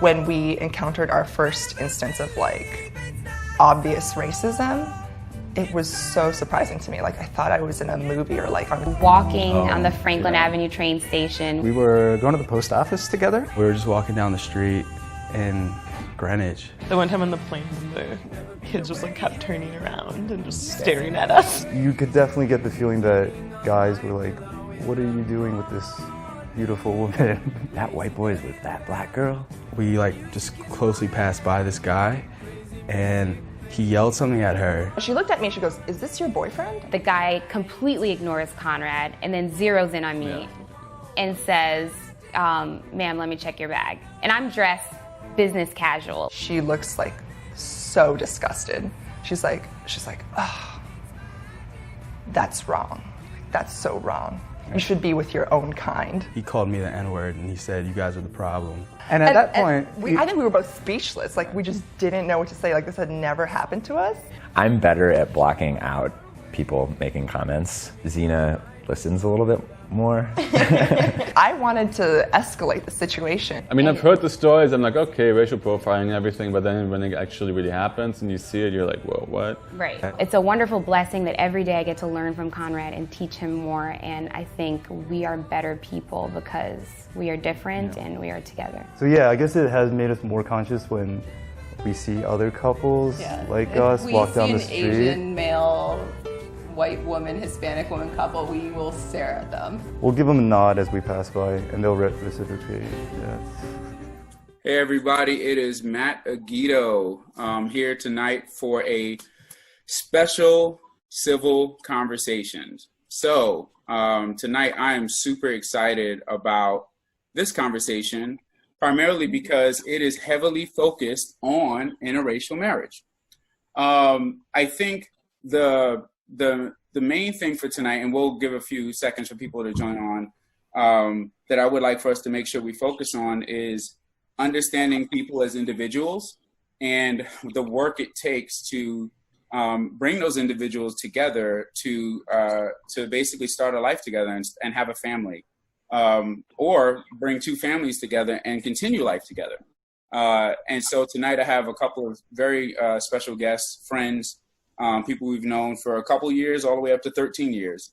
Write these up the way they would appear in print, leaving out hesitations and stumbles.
When we encountered our first instance of like obvious racism, it was so surprising to me. Like I thought I was in a movie or like on walking on the Franklin Avenue train station. We were going to the post office together. We were just walking down the street in Greenwich. The one time on the plane, the kids just like kept turning around and just staring at us. You could definitely get the feeling that guys were like, what are you doing with this beautiful woman? That white boy is with that black girl? We like just closely passed by this guy and he yelled something at her. She looked at me and she goes, is this your boyfriend? The guy completely ignores Conrad and then zeroes in on me and says, ma'am, let me check your bag. And I'm dressed business casual. She looks like so disgusted. She's like, oh, that's wrong. That's so wrong. You should be with your own kind. He called me the N-word and he said, you guys are the problem. And at that point, I think we were both speechless. Like we just didn't know what to say. Like this had never happened to us. I'm better at blocking out people making comments. Zena listens a little bit more. I wanted to escalate the situation. I mean, I've heard the stories, I'm like, okay, racial profiling and everything, but then when it actually really happens and you see it, you're like, whoa, what? Right. It's a wonderful blessing that every day I get to learn from Conrad and teach him more, and I think we are better people because we are different and we are together. so yeah, I guess it has made us more conscious when we see other couples like us walk down the street. If we see an Asian male, white woman, Hispanic woman couple, we will stare at them. We'll give them a nod as we pass by and they'll reciprocate. Yeah. Hey everybody, it is Matt Aguito here tonight for a special civil conversations. So tonight I am super excited about this conversation, primarily because it is heavily focused on interracial marriage. I think the main thing for tonight, and we'll give a few seconds for people to join on, that I would like for us to make sure we focus on is understanding people as individuals and the work it takes to bring those individuals together to basically start a life together and have a family, or bring two families together and continue life together. And so tonight I have a couple of very special guests, friends, people we've known for a couple years, all the way up to 13 years.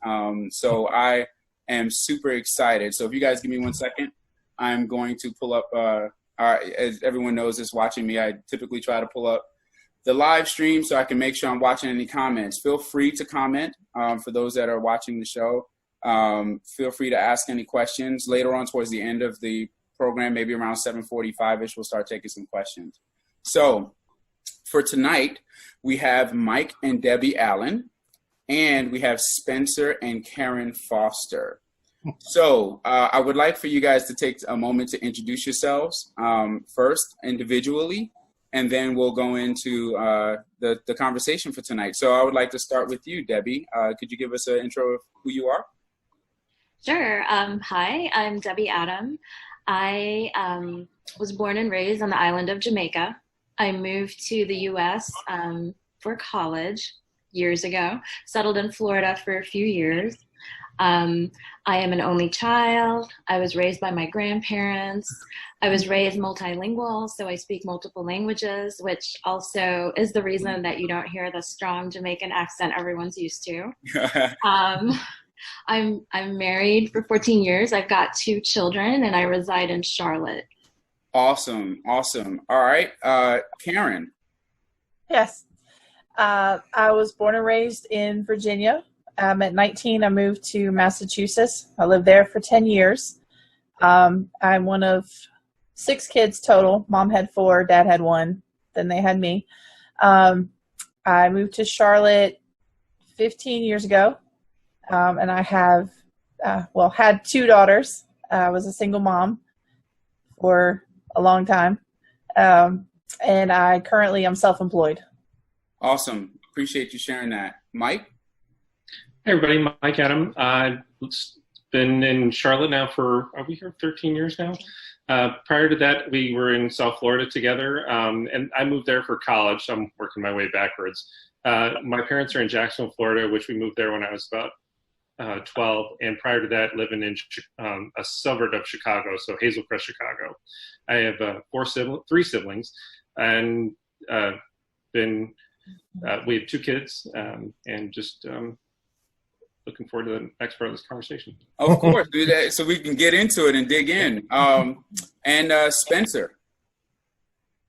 So I am super excited. So if you guys give me 1 second, I'm going to pull up, as everyone knows that's watching me, I typically try to pull up the live stream so I can make sure I'm watching any comments. Feel free to comment for those that are watching the show. Feel free to ask any questions. Later on towards the end of the program, maybe around 7:45-ish, we'll start taking some questions. So for tonight, we have Mike and Debbie Allen, and we have Spencer and Karen Foster. So I would like for you guys to take a moment to introduce yourselves first individually, and then we'll go into the conversation for tonight. So I would like to start with you, Debbie. Could you give us an intro of who you are? Sure. Hi, I'm Debbie Adam. I was born and raised on the island of Jamaica. I moved to the U.S. For college years ago, settled in Florida for a few years. I am an only child. I was raised by my grandparents. I was raised multilingual, so I speak multiple languages, which also is the reason that you don't hear the strong Jamaican accent everyone's used to. I'm married for 14 years. I've got 2 children, and I reside in Charlotte. Awesome. All right. Karen. Yes. I was born and raised in Virginia. At 19, I moved to Massachusetts. I lived there for 10 years. I'm one of 6 kids total. Mom had 4, Dad had 1. Then they had me. I moved to Charlotte 15 years ago. And I have, had 2 daughters. I was a single mom for a long time. And I currently am self-employed. Awesome. Appreciate you sharing that. Mike? Hey everybody, Mike Adam. I've been in Charlotte now for, are we here 13 years now? Prior to that, we were in South Florida together, and I moved there for college. So I'm working my way backwards. My parents are in Jacksonville, Florida, which we moved there when I was about 12, and prior to that, living in a suburb of Chicago, so Hazel Crest, Chicago. I have three siblings, and we have 2 kids, and just looking forward to the next part of this conversation. Of course, do that so we can get into it and dig in. And Spencer.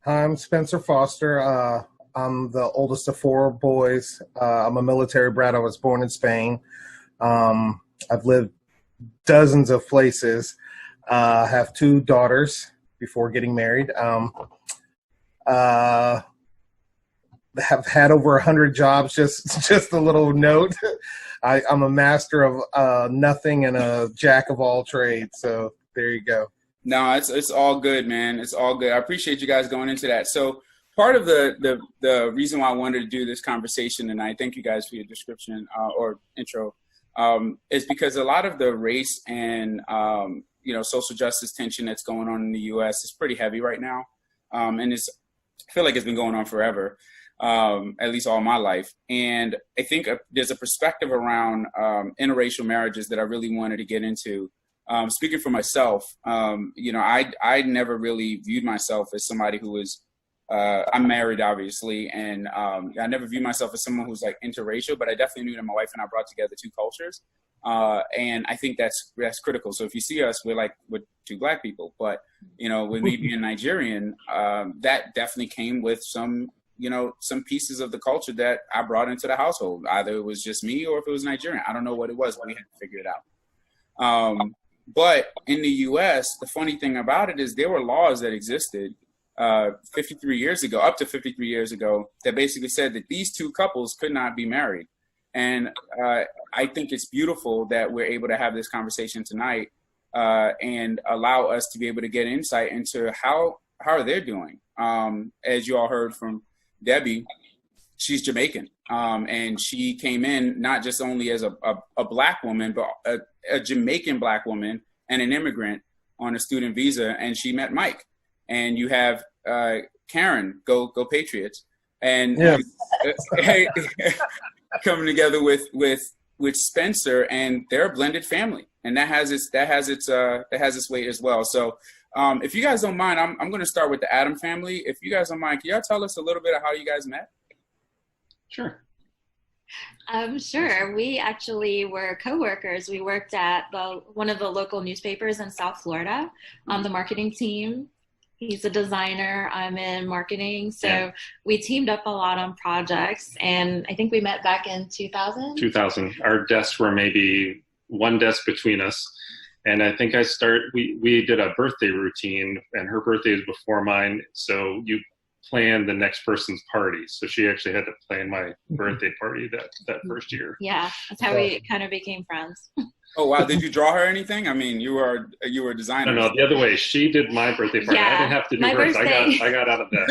Hi, I'm Spencer Foster. I'm the oldest of 4 boys. I'm a military brat. I was born in Spain. I've lived dozens of places. Have 2 daughters before getting married. Have had over 100 jobs. Just a little note. I'm a master of nothing and a jack of all trades. So there you go. No, it's all good, man. It's all good. I appreciate you guys going into that. So part of the reason why I wanted to do this conversation, and I thank you guys for your description or intro, is because a lot of the race and social justice tension that's going on in the U.S. is pretty heavy right now, and I feel like it's been going on forever. At least all my life. And I think there's a perspective around interracial marriages that I really wanted to get into. Speaking for myself, I never really viewed myself as somebody who was, I'm married obviously, and I never viewed myself as someone who's like interracial, but I definitely knew that my wife and I brought together 2 cultures. And I think that's critical. So if you see us, we're 2 Black people, but with me being Nigerian, that definitely came with some pieces of the culture that I brought into the household. Either it was just me or if it was Nigerian. I don't know what it was, but we had to figure it out. But in the U.S., the funny thing about it is there were laws that existed 53 years ago, up to 53 years ago, that basically said that these 2 couples could not be married. And I think it's beautiful that we're able to have this conversation tonight and allow us to be able to get insight into how are they doing. As you all heard from Debbie, she's Jamaican, and she came in not just only as a Black woman, but a Jamaican Black woman and an immigrant on a student visa, and she met Mike. And you have Karen, go Patriots, and coming together with Spencer, and they're a blended family, and that has its weight as well. So. If you guys don't mind, I'm going to start with the Adam family. If you guys don't mind, can y'all tell us a little bit of how you guys met? Sure. Sure. We actually were coworkers. We worked at one of the local newspapers in South Florida on the marketing team. He's a designer. I'm in marketing. So we teamed up a lot on projects, and I think we met back in 2000. 2000. Our desks were maybe 1 desk between us. And I think we did a birthday routine, and her birthday is before mine. So you plan the next person's party. So she actually had to plan my birthday party that first year. Yeah, that's how we kind of became friends. Oh, wow. Did you draw her anything? I mean, you were a designer. No, the other way. She did my birthday party. Yeah, I didn't have to do hers. I got out of that.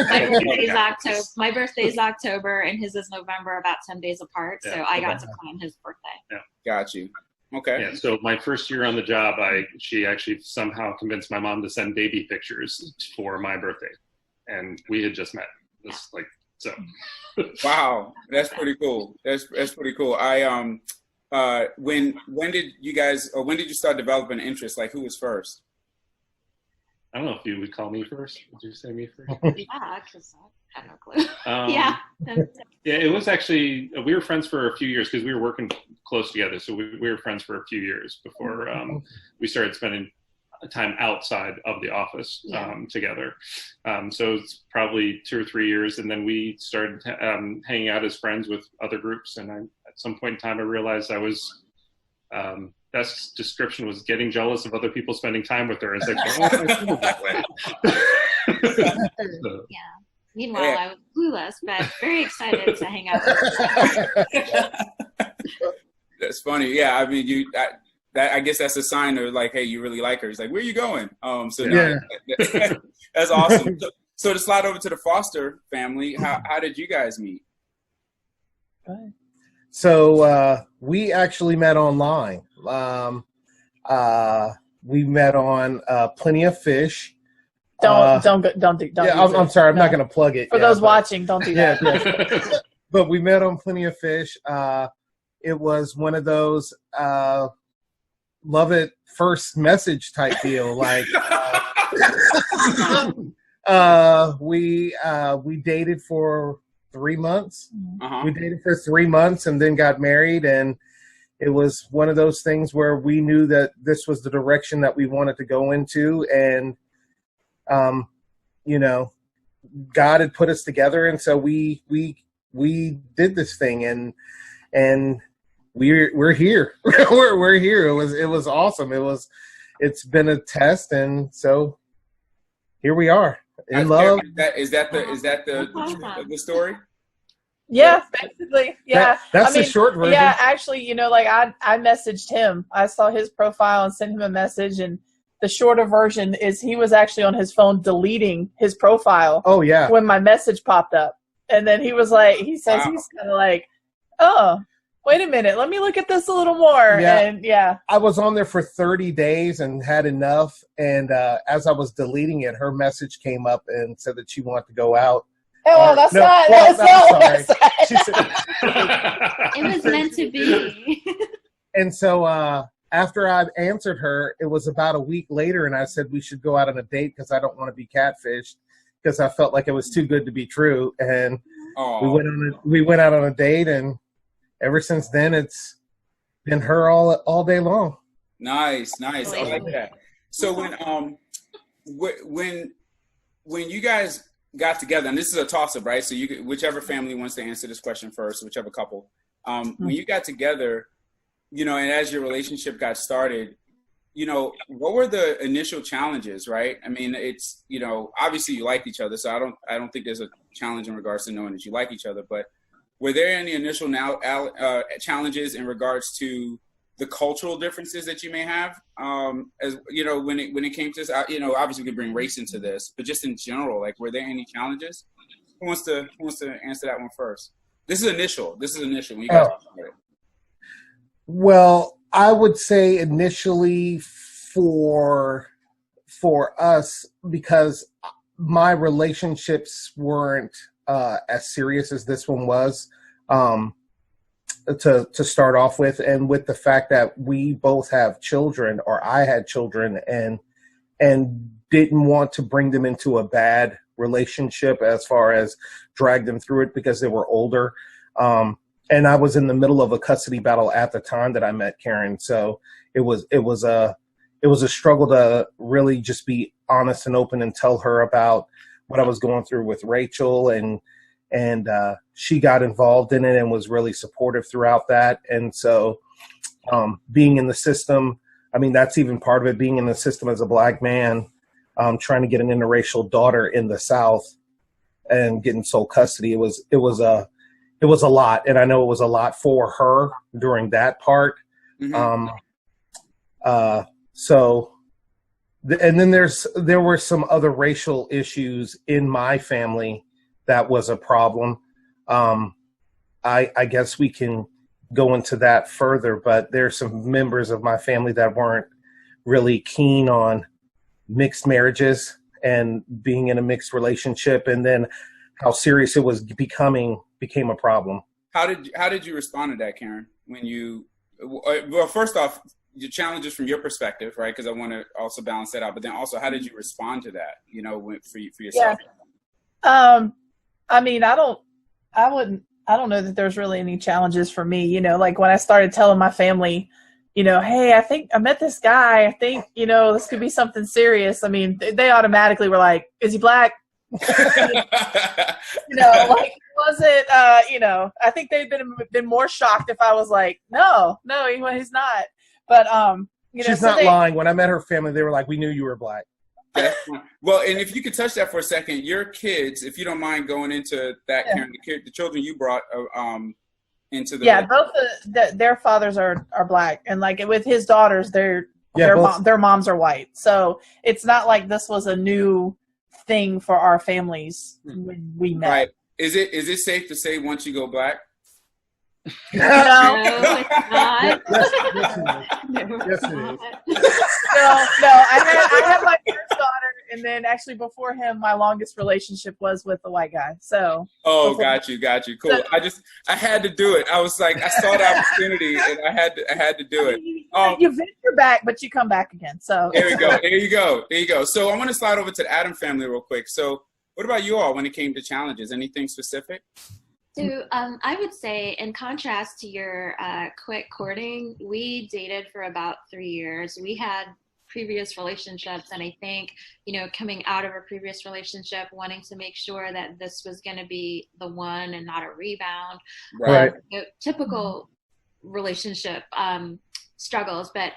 My birthday's October, and his is November, about 10 days apart. So I got to plan his birthday. Yeah. Got you. Okay. Yeah, so my first year on the job, she actually somehow convinced my mom to send baby pictures for my birthday, and we had just met. Wow, that's pretty cool. That's pretty cool. When did you start developing an interest? Like, who was first? I don't know if you would call me first. Would you say me first? Yeah, because I have no clue. Yeah. Yeah, it was actually, we were friends for a few years because we were working close together. So we were friends for a few years before we started spending time outside of the office together. So it's probably 2 or 3 years. And then we started hanging out as friends with other groups. And at some point in time, I realized I was, best description was getting jealous of other people spending time with her. It's like, oh, that way. So. Yeah. Meanwhile, I was clueless, but very excited to hang out with her. That's funny. Yeah, I mean, I guess that's a sign of like, hey, you really like her. He's like, where are you going? That's awesome. So to slide over to the Foster family, how did you guys meet? So we actually met online. We met on Plenty of Fish. Don't do I'm sorry, I'm not going to plug it. For those watching, don't do that. But we met on Plenty of Fish. it was one of those love at first message type deal. Like we dated for 3 months. We dated for 3 months and then got married, and it was one of those things where we knew that this was the direction that we wanted to go into, and you know, God had put us together, and so we did this thing, and we're here. we're here. It was awesome. It's been a test, and so here we are in love. Is that the story? Yeah, basically. Yeah. That's the short version. Yeah, actually, you know, like I messaged him. I saw his profile and sent him a message, and the shorter version is he was actually on his phone deleting his profile. Oh yeah. When my message popped up. And then he was like, he says he's kind of like, oh, wait a minute, let me look at this a little more. Yeah. And yeah. I was on there for 30 days and had enough. And as I was deleting it, her message came up and said that she wanted to go out. Oh, that's not. That's not what I said. She said, It was meant to be. And so after I answered her, it was about a week later, and I said we should go out on a date because I don't want to be catfished, because I felt like it was too good to be true. And we went out on a date, and ever since then it's been her all day long. Nice. I like that. So when you guys got together, and this is a toss-up, right? So whichever family wants to answer this question first, whichever couple. When you got together, you know, and as your relationship got started, you know, what were the initial challenges, right? I mean, it's, you know, obviously you liked each other, so I don't think there's a challenge in regards to knowing that you like each other. But were there any initial challenges in regards to the cultural differences that you may have? As you know, when it came to this, you know, obviously we can bring race into this, but just in general, like, were there any challenges? Who wants to answer that one first? This is initial. When you guys started. Well, I would say initially for us, because my relationships weren't as serious as this one was, to start off with, and with the fact that we both have children, or I had children, and didn't want to bring them into a bad relationship as far as drag them through it because they were older. And I was in the middle of a custody battle at the time that I met Karen. So it was a struggle to really just be honest and open and tell her about what I was going through with Rachel, and she got involved in it and was really supportive throughout that. And so being in the system, I mean, that's even part of it, being in the system as a Black man, trying to get an interracial daughter in the South and getting sole custody. It was a lot, and I know it was a lot for her during that part. Mm-hmm. And then there were some other racial issues in my family that was a problem. I guess we can go into that further, but there's some members of my family that weren't really keen on mixed marriages and being in a mixed relationship, and then how serious it was became a problem. How did you respond to that, Karen? When you, well, first off, the challenges from your perspective, right? Because I want to also balance that out. But then also, how did you respond to that? You know, for yourself. Yeah. I mean, I don't know that there's really any challenges for me. You know, like when I started telling my family, you know, hey, I think I met this guy. I think, you know, this could be something serious. I mean, they automatically were like, is he Black? You know, like, was it, you know, I think they'd been more shocked if I was like, no, he's not. But, you know, she's not lying. When I met her family, they were like, we knew you were Black. Well, and if you could touch that for a second, your kids, if you don't mind going into that, yeah. Karen, the children you brought into the... Yeah, both their fathers are Black. And like with his daughters, their moms are white. So it's not like this was a new thing for our families when we met. Right. Is it safe to say once you go Black? No, it's not. Yes, it is. No. I had my first daughter and then actually before him, my longest relationship was with a white guy. So. Oh, got you. Cool. So, I had to do it. I was like, I saw the opportunity, and I had to do it. You venture back, but you come back again. So. There you go. So I want to slide over to the Adam family real quick. So what about you all when it came to challenges? Anything specific? So I would say, in contrast to your quick courting, we dated for about 3 years. We had previous relationships, and I think, coming out of a previous relationship, wanting to make sure that this was going to be the one and not a rebound. Right. Typical relationship struggles, but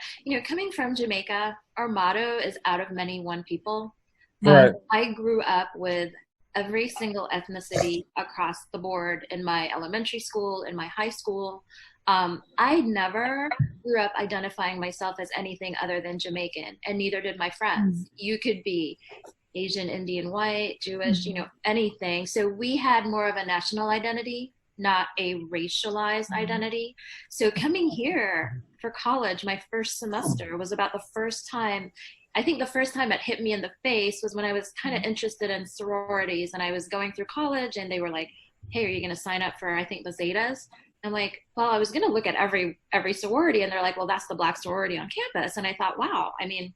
coming from Jamaica, our motto is "out of many, one people." Right. I grew up with every single ethnicity across the board in my elementary school, in my high school. I never grew up identifying myself as anything other than Jamaican, and neither did my friends. You could be Asian, Indian, white, Jewish, anything. So we had more of a national identity, not a racialized identity. So coming here for college, my first semester was about the first time. I think the first time it hit me in the face was when I was kind of interested in sororities, and I was going through college, and they were like, "Hey, are you going to sign up for, I think, the Zetas?" I'm like, well, I was going to look at every sorority, and they're like, well, that's the black sorority on campus. And I thought, wow, I mean,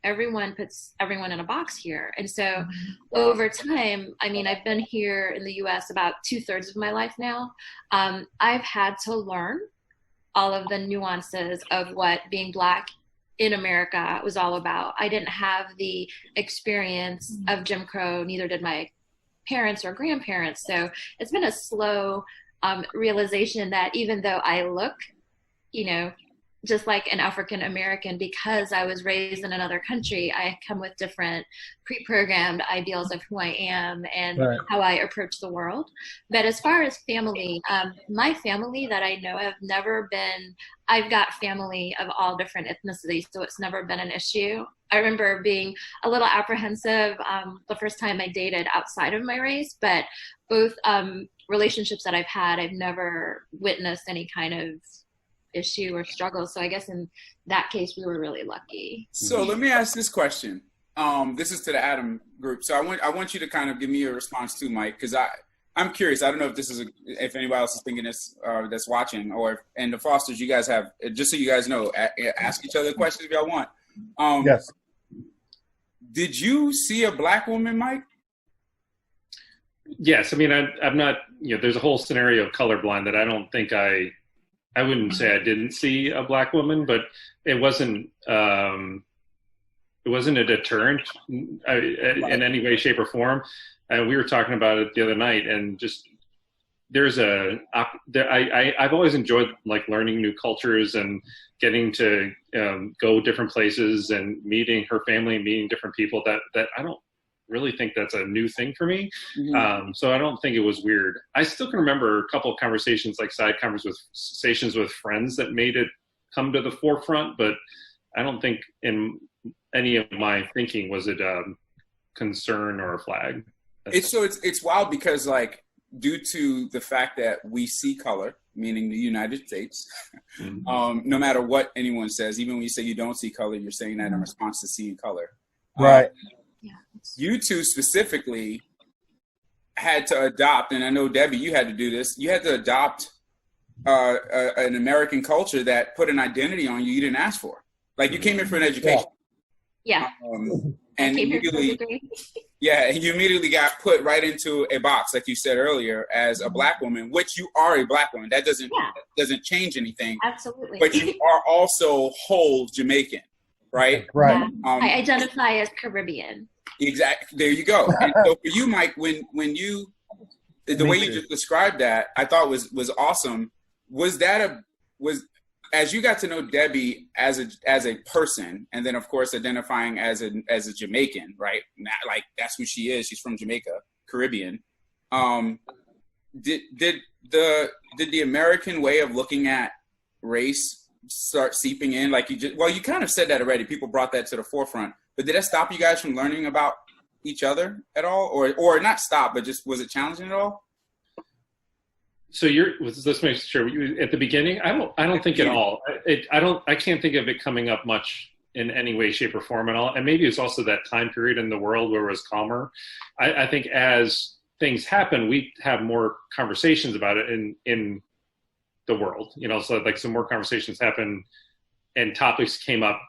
everyone puts everyone in a box here. And so over time, I mean, I've been here in the US about 2/3 of my life now. I've had to learn all of the nuances of what being black in America was all about. I didn't have the experience of Jim Crow, neither did my parents or grandparents. So it's been a slow realization that even though I look, just like an African American, because I was raised in another country, I come with different pre-programmed ideals of who I am and how I approach the world. But as far as family, my family that I know have never been, I've got family of all different ethnicities, so it's never been an issue. I remember being a little apprehensive the first time I dated outside of my race, but both relationships that I've had, I've never witnessed any kind of issue or struggle. So I guess in that case, we were really lucky. So let me ask this question. This is to the Adam group. So I want you to kind of give me a response too, Mike, because I'm curious. I don't know if this is if anybody else is thinking this that's watching, and the Fosters, you guys have, just so you guys know, ask each other questions if y'all want. Yes. Did you see a black woman, Mike? Yes. I mean, I'm not. There's a whole scenario of colorblind that I don't think I wouldn't say I didn't see a black woman, but it wasn't a deterrent in any way, shape, or form. We were talking about it the other night, and just I've always enjoyed like learning new cultures and getting to go different places and meeting her family and meeting different people that I don't really think that's a new thing for me. So I don't think it was weird. I still can remember a couple of conversations, like side conversations with friends that made it come to the forefront, but I don't think in any of my thinking was it a concern or a flag. It's wild because like due to the fact that we see color, meaning the United States, no matter what anyone says, even when you say you don't see color, you're saying that in response to seeing color. Right. You two specifically had to adopt, and I know, Debbie, you had to do this, you had to adopt an American culture that put an identity on you didn't ask for. Like, you came here for an education. Yeah. And you immediately got put right into a box, like you said earlier, as a black woman, which you are a black woman. That doesn't change anything. Absolutely. But you are also whole Jamaican, right? Right. I identify as Caribbean. Exactly. There you go. And so for you, Mike, when you, the way you just described that, I thought was awesome. Was as you got to know Debbie as a person, and then of course identifying as a Jamaican, right? Like that's who she is. She's from Jamaica, Caribbean. Did the American way of looking at race start seeping in? Like you kind of said that already. People brought that to the forefront. But did that stop you guys from learning about each other at all, or not stop, but just was it challenging at all? So let's make sure at the beginning. I don't think at all. I can't think of it coming up much in any way, shape, or form at all. And maybe it's also that time period in the world where it was calmer. I think as things happen, we have more conversations about it in the world, you know, so like some more conversations happen and topics came up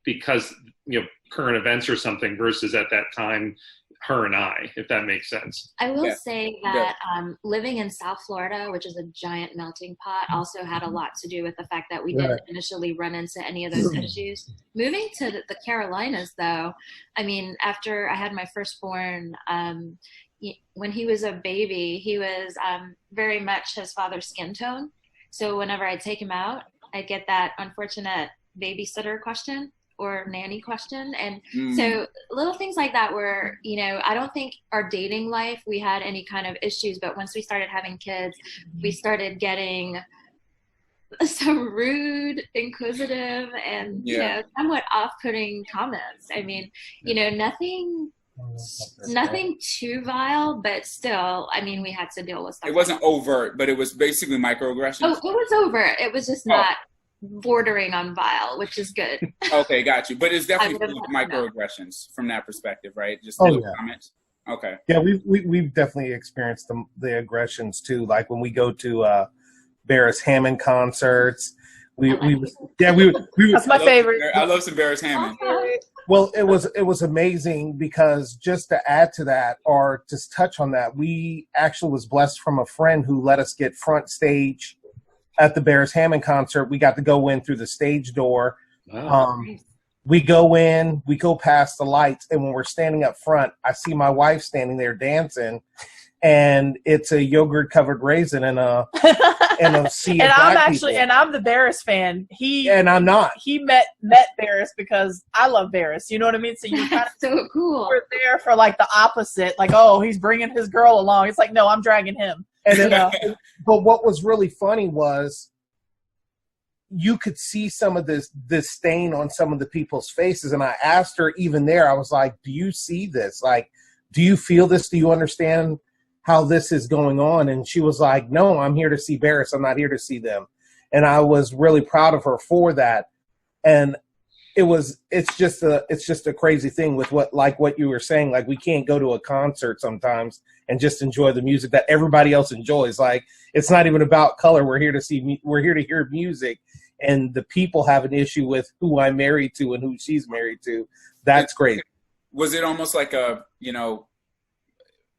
because, you know, current events or something versus at that time, her and I, if that makes sense. I will say that living in South Florida, which is a giant melting pot, also had a lot to do with the fact that we didn't initially run into any of those issues. Moving to the Carolinas, though, I mean, after I had my firstborn, when he was a baby, he was very much his father's skin tone. So whenever I take him out, I get that unfortunate babysitter question or nanny question. And so little things like that where, you know, I don't think our dating life, we had any kind of issues, but once we started having kids, we started getting some rude, inquisitive, and, you know, somewhat off-putting comments. I mean, you know, nothing too vile, but still, I mean, we had to deal with stuff. It wasn't overt, but it was basically microaggressions. Oh, it was overt. It was just not bordering on vile, which is good. Okay, got you. But it's definitely microaggressions from that perspective, right? Just little comments. Okay. Yeah, we've definitely experienced the aggressions too. Like when we go to Barris Hammond concerts, we That's my favorite. I love some Barris Hammond. Well, it was amazing because just to add to that or just touch on that, we actually was blessed from a friend who let us get front stage at the Barris Hammond concert. We got to go in through the stage door. Wow. We go in, we go past the lights, and when we're standing up front, I see my wife standing there dancing, and it's a yogurt covered raisin and a sea of black people. And I'm the Barris fan. And I'm not. He met Barris because I love Barris. You know what I mean? So you kind of so cool. We're there for like the opposite. Like, oh, he's bringing his girl along. It's like, no, I'm dragging him. And then, but what was really funny was you could see some of this stain on some of the people's faces. And I asked her even there, I was like, do you see this? Like, do you feel this? Do you understand how this is going on? And she was like, no, I'm here to see Barris. I'm not here to see them. And I was really proud of her for that. And it's just a crazy thing with what you were saying. Like, we can't go to a concert sometimes and just enjoy the music that everybody else enjoys. Like, it's not even about color. We're here to hear music, and the people have an issue with who I'm married to and who she's married to. That's great. Was it almost like a, you know,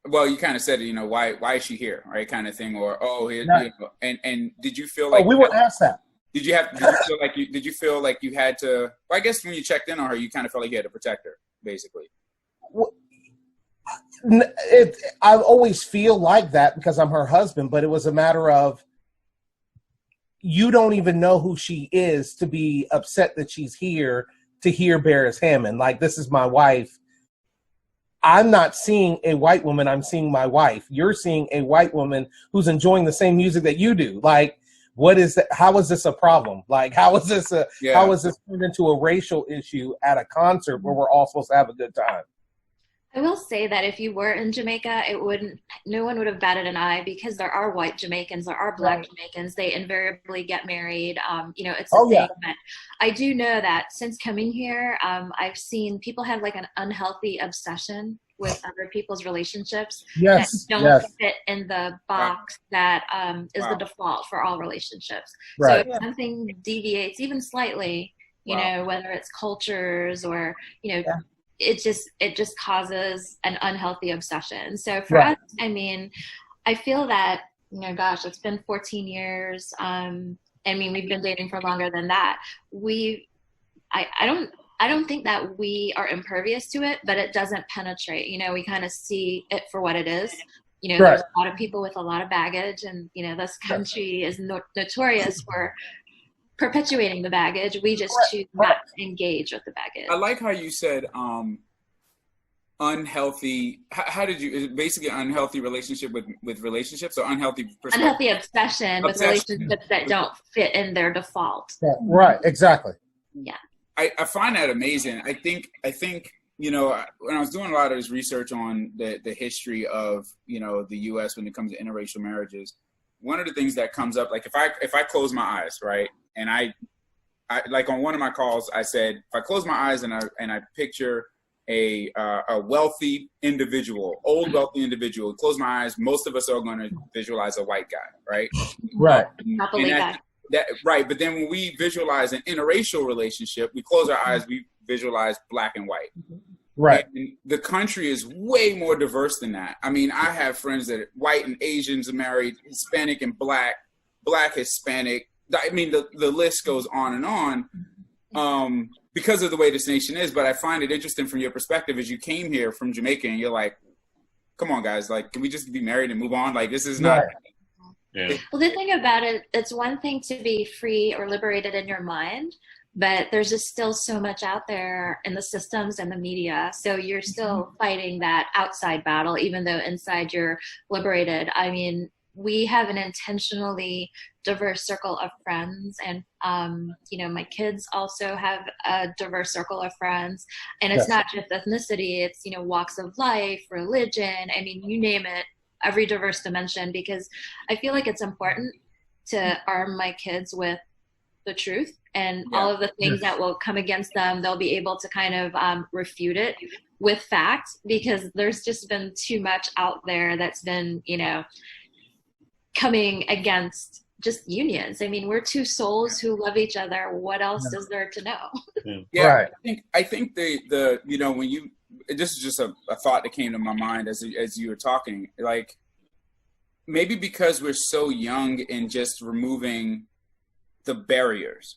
well, you kind of said it, you know, why is she here, right, kind of thing, or you know, and did you feel like we were asked that? Did you feel like you had to? Well, I guess when you checked in on her, you kind of felt like you had to protect her, basically. I always feel like that because I'm her husband, but it was a matter of you don't even know who she is to be upset that she's here to hear Barris Hammond. Like, this is my wife. I'm not seeing a white woman. I'm seeing my wife. You're seeing a white woman who's enjoying the same music that you do. Like, what is that? How is this a problem? Like, how is this turned into a racial issue at a concert where we're all supposed to have a good time? I will say that if you were in Jamaica, no one would have batted an eye because there are white Jamaicans, there are black Jamaicans. They invariably get married. You know, it's a thing. But I do know that since coming here, I've seen people have like an unhealthy obsession with other people's relationships that don't fit in the box that is the default for all relationships. Right. So if something deviates even slightly, you know, whether it's cultures or, you know, it just causes an unhealthy obsession. So for us, I mean, I feel that, you know, gosh, it's been 14 years. I mean, we've been dating for longer than that. I don't think that we are impervious to it, but it doesn't penetrate. You know, we kind of see it for what it is. You know, there's a lot of people with a lot of baggage, and, you know, this country is notorious for perpetuating the baggage. We just choose not to engage with the baggage. I like how you said unhealthy. How did you basically unhealthy relationship with relationships, or unhealthy unhealthy obsession with relationships that don't fit in their default? Right, exactly. Yeah, I find that amazing. I think you know, when I was doing a lot of this research on the history of, you know, the U.S. when it comes to interracial marriages, one of the things that comes up, like if I close my eyes, right, and I like on one of my calls, I said, if I close my eyes and I picture a wealthy individual, old wealthy individual, close my eyes, most of us are going to visualize a white guy, right? Right. I believe that. Right, but then when we visualize an interracial relationship, we close our eyes, we visualize black and white. Right. And the country is way more diverse than that. I mean, I have friends that are white and Asians are married, Hispanic and black, Hispanic. I mean, the list goes on and on because of the way this nation is. But I find it interesting from your perspective as you came here from Jamaica and you're like, come on, guys, like, can we just be married and move on? Like, this is not. Right. Yeah. Well, the thing about it, it's one thing to be free or liberated in your mind, but there's just still so much out there in the systems and the media. So you're still fighting that outside battle, even though inside you're liberated. I mean, we have an intentionally diverse circle of friends, and my kids also have a diverse circle of friends, and it's not just ethnicity, it's walks of life, religion, I mean, you name it, every diverse dimension, because I feel like it's important to arm my kids with the truth and all of the things that will come against them. They'll be able to kind of refute it with facts, because there's just been too much out there that's been coming against just unions. I mean, we're two souls who love each other. What else is there to know? Yeah, Right. I think the when you, this is just a thought that came to my mind as you were talking, like maybe because we're so young in just removing the barriers,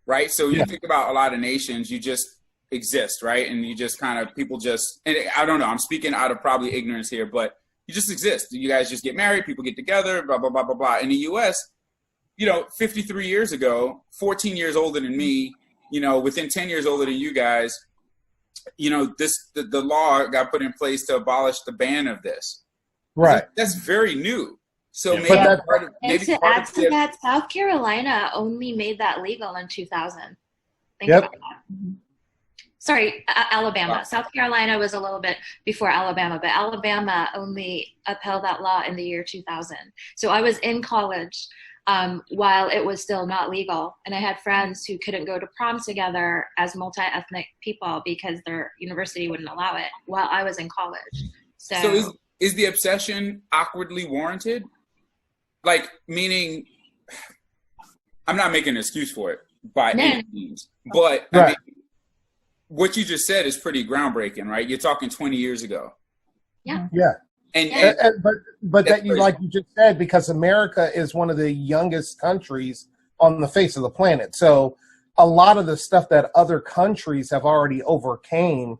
right? So you think about a lot of nations, you just exist, right? And you just kind of, people just, and I don't know, I'm speaking out of probably ignorance here, but you just exist. You guys just get married, people get together, blah, blah, blah, blah, blah. In the US, 53 years ago, 14 years older than me, within 10 years older than you guys, the law got put in place to abolish the ban of this. Right. That's very new. So maybe to add to that, South Carolina only made that legal in 2000. Think about that. Sorry, Alabama. South Carolina was a little bit before Alabama, but Alabama only upheld that law in the year 2000. So I was in college while it was still not legal, and I had friends who couldn't go to prom together as multi-ethnic people because their university wouldn't allow it while I was in college. So is the obsession awkwardly warranted? Like, meaning, I'm not making an excuse for it by any means, but I mean, what you just said is pretty groundbreaking, right? You're talking 20 years ago. Yeah. Yeah. But that you, like you just said, because America is one of the youngest countries on the face of the planet. So a lot of the stuff that other countries have already overcame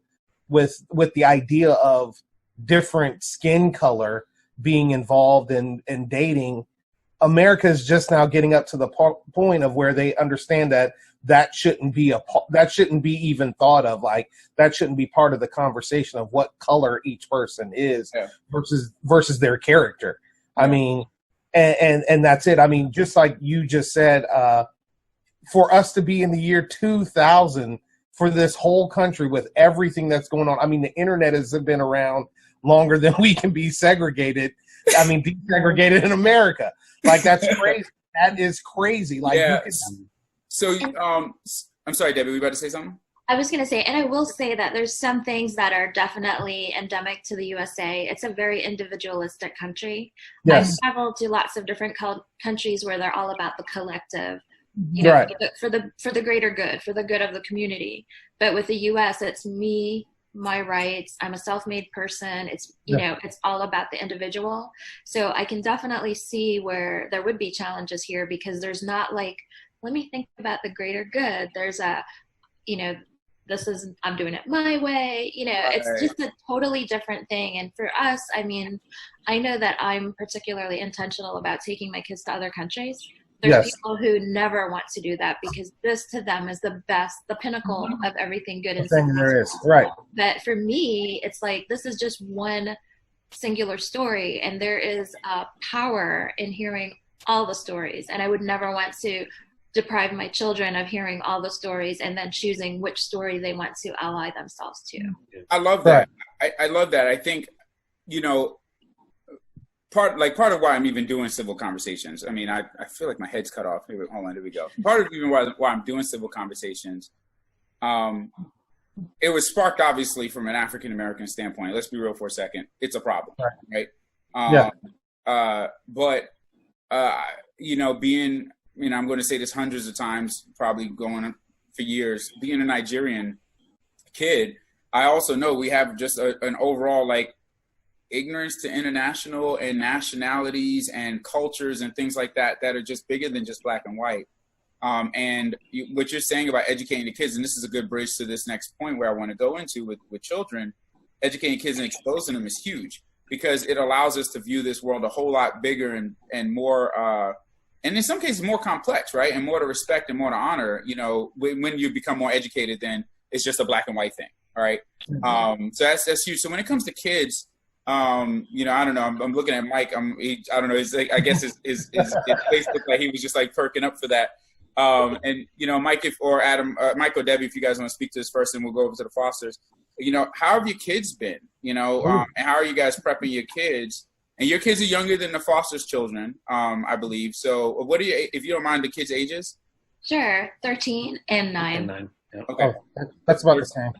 with the idea of different skin color being involved in dating, America is just now getting up to the point of where they understand that shouldn't be even thought of. Like, that shouldn't be part of the conversation of what color each person is versus their character. I mean, and that's it. I mean, just like you just said, for us to be in the year 2000, for this whole country with everything that's going on. I mean, the internet has been around longer than we can be segregated. I mean, desegregated in America. Like, that's crazy. That is crazy. Like, So, I'm sorry, Debbie, were you about to say something? I was going to say, and I will say that there's some things that are definitely endemic to the USA. It's a very individualistic country. Yes. I've traveled to lots of different countries where they're all about the collective, for the greater good, for the good of the community. But with the US, it's me, my rights. I'm a self-made person. It's, it's all about the individual. So I can definitely see where there would be challenges here, because there's not like, let me think about the greater good. There's I'm doing it my way. It's just a totally different thing. And for us, I mean, I know that I'm particularly intentional about taking my kids to other countries. There's people who never want to do that because this to them is the best, the pinnacle of everything good and thing there is. Right. But for me, it's like, this is just one singular story, and there is power in hearing all the stories. And I would never want to deprive my children of hearing all the stories and then choosing which story they want to ally themselves to. I love that. I love that. I think, part of why I'm even doing civil conversations. I mean, I feel like my head's cut off. Hold on, here we go. Part of even why I'm doing civil conversations, it was sparked obviously from an African American standpoint. Let's be real for a second. It's a problem, right? But being, I'm going to say this hundreds of times, probably going on for years, being a Nigerian kid, I also know we have just an overall like ignorance to international and nationalities and cultures and things like that are just bigger than just black and white. What you're saying about educating the kids, and this is a good bridge to this next point where I want to go into with children, educating kids and exposing them is huge because it allows us to view this world a whole lot bigger and more, and in some cases more complex, right? And more to respect and more to honor, when you become more educated, then it's just a black and white thing. All right. So that's huge. So when it comes to kids, I don't know. I'm looking at Mike. I don't know. It's like, I guess his face looked like he was just like perking up for that. Mike, Mike or Debbie, if you guys want to speak to this first, and we'll go over to the Fosters. How have your kids been? And how are you guys prepping your kids? And your kids are younger than the Fosters' children, I believe. So, what are you, if you don't mind, the kids' ages? Sure, 13 and 9. Yeah. Okay, that's about the same.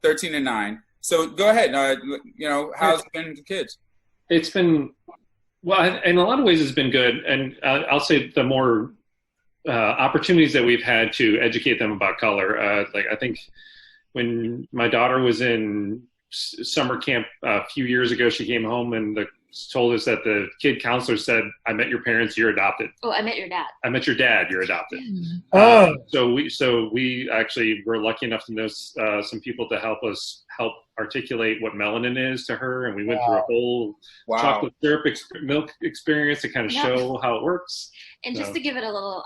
13 and 9. So go ahead. How's it been with the kids? It's been, well, in a lot of ways it's been good. And I'll say the more opportunities that we've had to educate them about color. I think when my daughter was in summer camp a few years ago, she came home and told us that the kid counselor said, "I met your parents, you're adopted." Oh, I met your dad. I met your dad, you're adopted. So we actually were lucky enough to know some people to help us articulate what melanin is to her, and we went through a whole chocolate syrup milk experience to kind of show how it works. And just to give it a little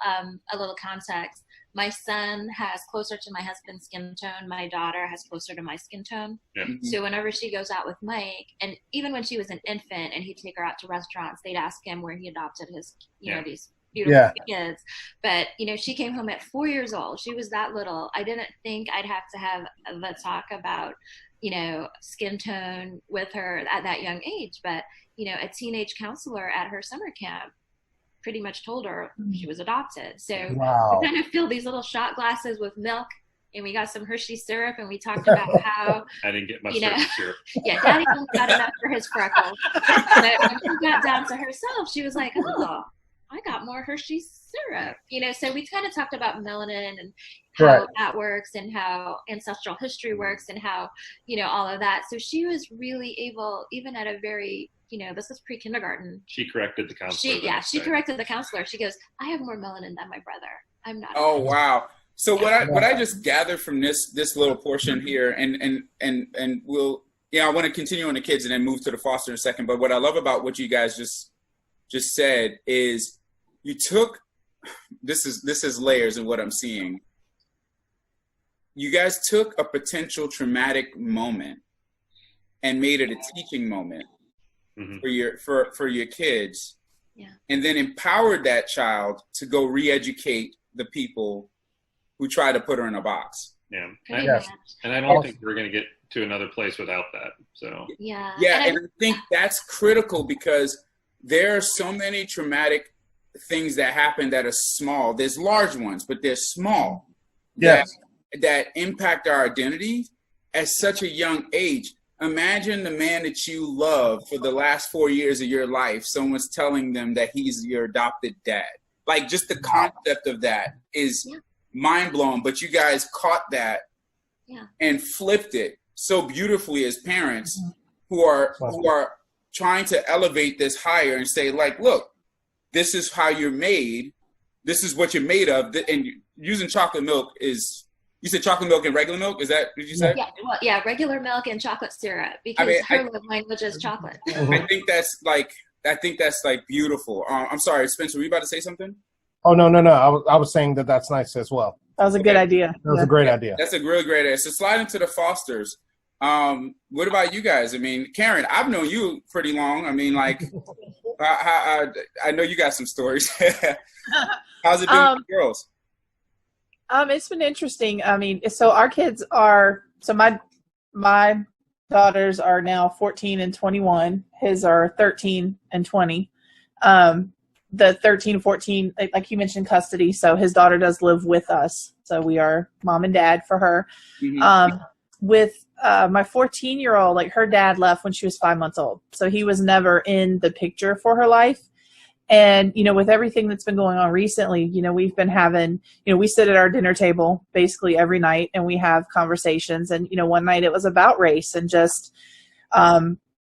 context, my son has closer to my husband's skin tone. My daughter has closer to my skin tone. Yeah. So whenever she goes out with Mike, and even when she was an infant and he'd take her out to restaurants, they'd ask him where he adopted his, these beautiful kids. But, she came home at 4 years old. She was that little. I didn't think I'd have to have the talk about, skin tone with her at that young age. But, a teenage counselor at her summer camp pretty much told her she was adopted. So we kind of filled these little shot glasses with milk, and we got some Hershey syrup, and we talked about how I didn't get much Hershey syrup. Yeah, Daddy only got enough for his freckles. But when she got down to herself, she was like, "Oh, I got more Hershey syrup." So we kind of talked about melanin and how that works, and how ancestral history works, and how all of that. So she was really able, even at a very this was pre-kindergarten. She corrected the counselor. She corrected the counselor. She goes, "I have more melanin than my brother. I'm not." Oh, wow. So what I just gathered from this little portion here, and we'll, I want to continue on the kids and then move to the foster in a second. But what I love about what you guys just said is you took, this is layers of what I'm seeing. You guys took a potential traumatic moment and made it a teaching moment. For your kids, and then empowered that child to go re-educate the people who try to put her in a box. And I don't think we're going to get to another place without that. So and I think that's critical because there are so many traumatic things that happen that are small. There's large ones, but they're small. That impact our identity at such a young age. Imagine the man that you love for the last 4 years of your life, someone's telling them that he's your adopted dad. Like, just the concept of that is mind-blowing, but you guys caught that and flipped it so beautifully as parents who are trying to elevate this higher and say, like, look, this is how you're made. This is what you're made of. And using chocolate milk is... You said chocolate milk and regular milk? Is that what you said? Regular milk and chocolate syrup, because her love language is chocolate. I think that's like beautiful. I'm sorry, Spencer, were you about to say something? Oh, no. I was saying that's nice as well. That was a good idea. That was a great idea. That's a really great idea. So slide into the Fosters. What about you guys? I mean, Karen, I've known you pretty long. I mean, like, I know you got some stories. How's it been with the girls? It's been interesting. I mean, so our kids are, so my daughters are now 14 and 21. His are 13 and 20. The 13, 14, like you mentioned, custody. So his daughter does live with us. So we are mom and dad for her. With my 14-year-old, like her dad left when she was 5 months old. So he was never in the picture for her life. And, you know, with everything that's been going on recently, you know, we've been having, you know, we sit at our dinner table basically every night and we have conversations. And, you know, one night it was about race and just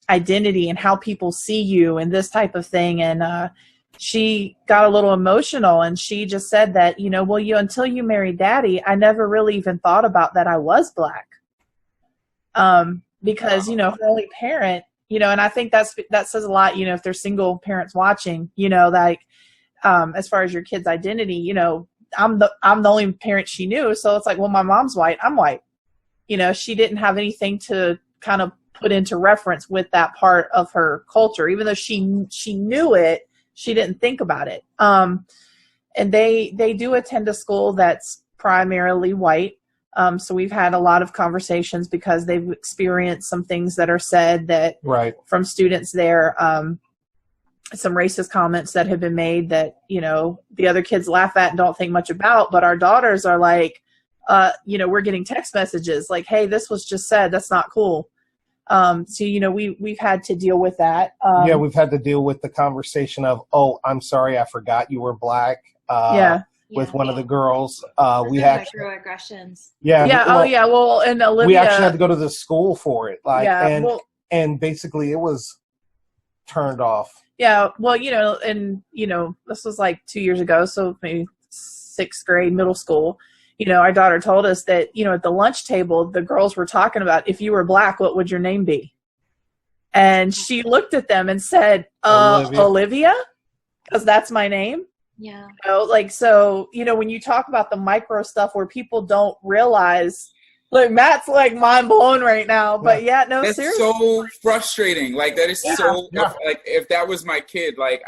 identity and how people see you and this type of thing. And she got a little emotional and she just said that, you know, well, until you married daddy, I never really even thought about that I was black. Because, you know, her only parent, you know, and I think that says a lot, you know, if there's single parents watching, you know, like, as far as your kid's identity, you know, I'm the only parent she knew. So it's like, well, my mom's white, I'm white. You know, she didn't have anything to kind of put into reference with that part of her culture, even though she knew it, she didn't think about it. And they do attend a school that's primarily white. So we've had a lot of conversations because they've experienced some things that are said that from students there, some racist comments that have been made that, you know, the other kids laugh at and don't think much about, but our daughters are like, you know, we're getting text messages like, hey, this was just said, that's not cool. So, you know, we've had to deal with that. Yeah, we've had to deal with the conversation of, oh, I'm sorry, I forgot you were black. With one of the girls, we actually microaggressions. Well, and Olivia, we actually had to go to the school for it, like, and basically it was turned off. Yeah, well, you know, and you know, this was like 2 years ago, so maybe 6th grade, middle school. You know, our daughter told us that, you know, at the lunch table, the girls were talking about, if you were black, what would your name be? And she looked at them and said, Olivia, because that's my name. Yeah. You know, like, so, you know, when you talk about the micro stuff where people don't realize, like, Matt's like mind blown right now, but that's seriously. so frustrating. Like, that is like, if that was my kid, like,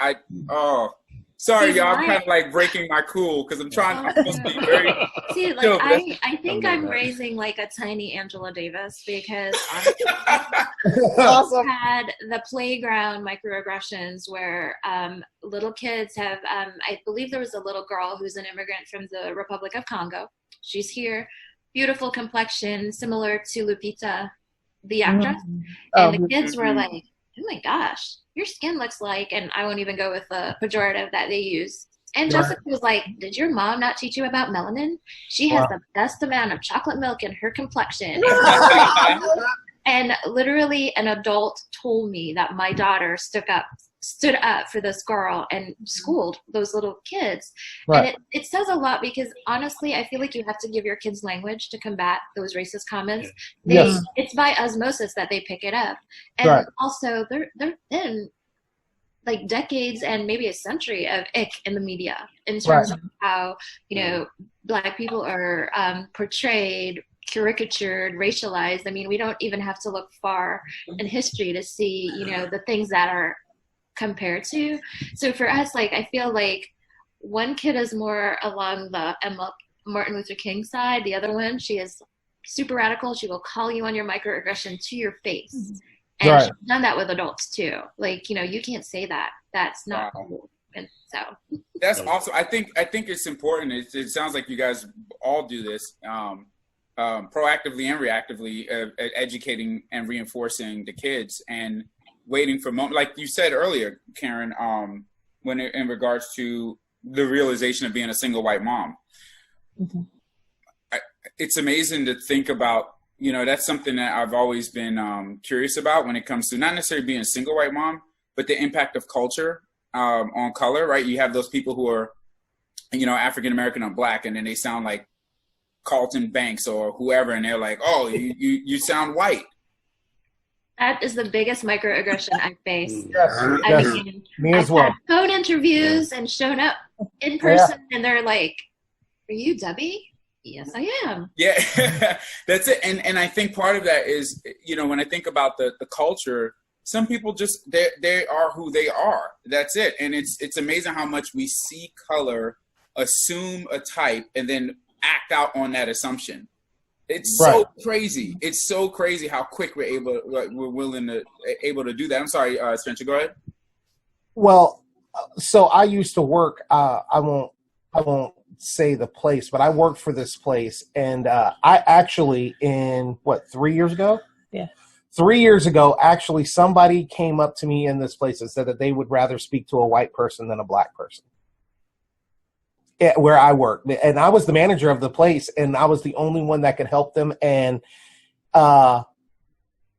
sorry, y'all, I'm kind of like breaking my cool because I'm supposed to be very. See, like, I think I'm raising like a tiny Angela Davis because awesome. Had the playground microaggressions where little kids have, I believe there was a little girl who's an immigrant from the Republic of Congo. She's here, beautiful complexion, similar to Lupita, the actress. And the kids were like, oh my gosh, your skin looks like, and I won't even go with the pejorative that they use. And Jessica was like, did your mom not teach you about melanin? She has the best amount of chocolate milk in her complexion. And literally an adult told me that my daughter stood up for this girl and schooled those little kids. And it says a lot because honestly, I feel like you have to give your kids language to combat those racist comments. It's by osmosis that they pick it up. And also there've been like decades and maybe a century of ick in the media in terms of how, you know, Black people are portrayed, caricatured, racialized. I mean, we don't even have to look far in history to see, you know, the things that are compared to. So for us, like, I feel like one kid is more along the Martin Luther King side. The other one, she is super radical. She will call you on your microaggression to your face. And she's done that with adults too. Like, you know, you can't say that. That's not cool. And so that's awesome. I think it's important. It sounds like you guys all do this proactively and reactively, educating and reinforcing the kids and waiting for moment, like you said earlier, Karen, when in regards to the realization of being a single white mom. It's amazing to think about. You know, that's something that I've always been curious about when it comes to not necessarily being a single white mom, but the impact of culture on color, right? You have those people who are, you know, African-American or Black, and then they sound like Carlton Banks or whoever, and they're like, oh, you sound white. That is the biggest microaggression I've faced. I mean, me as I've well. had phone interviews and shown up in person, and they're like, are you Debbie? Yes, I am. Yeah, that's it. And I think part of that is, you know, when I think about the culture, some people just, they are who they are. That's it. And it's amazing how much we see color, assume a type, and then act out on that assumption. It's so crazy. It's so crazy how quick we're able to do that. I'm sorry, Spencer, go ahead. Well, so I used to work. I won't say the place, but I worked for this place, and I actually, in 3 years ago? Yeah. 3 years ago, actually, somebody came up to me in this place and said that they would rather speak to a white person than a black person. Where I worked, and I was the manager of the place, and I was the only one that could help them. And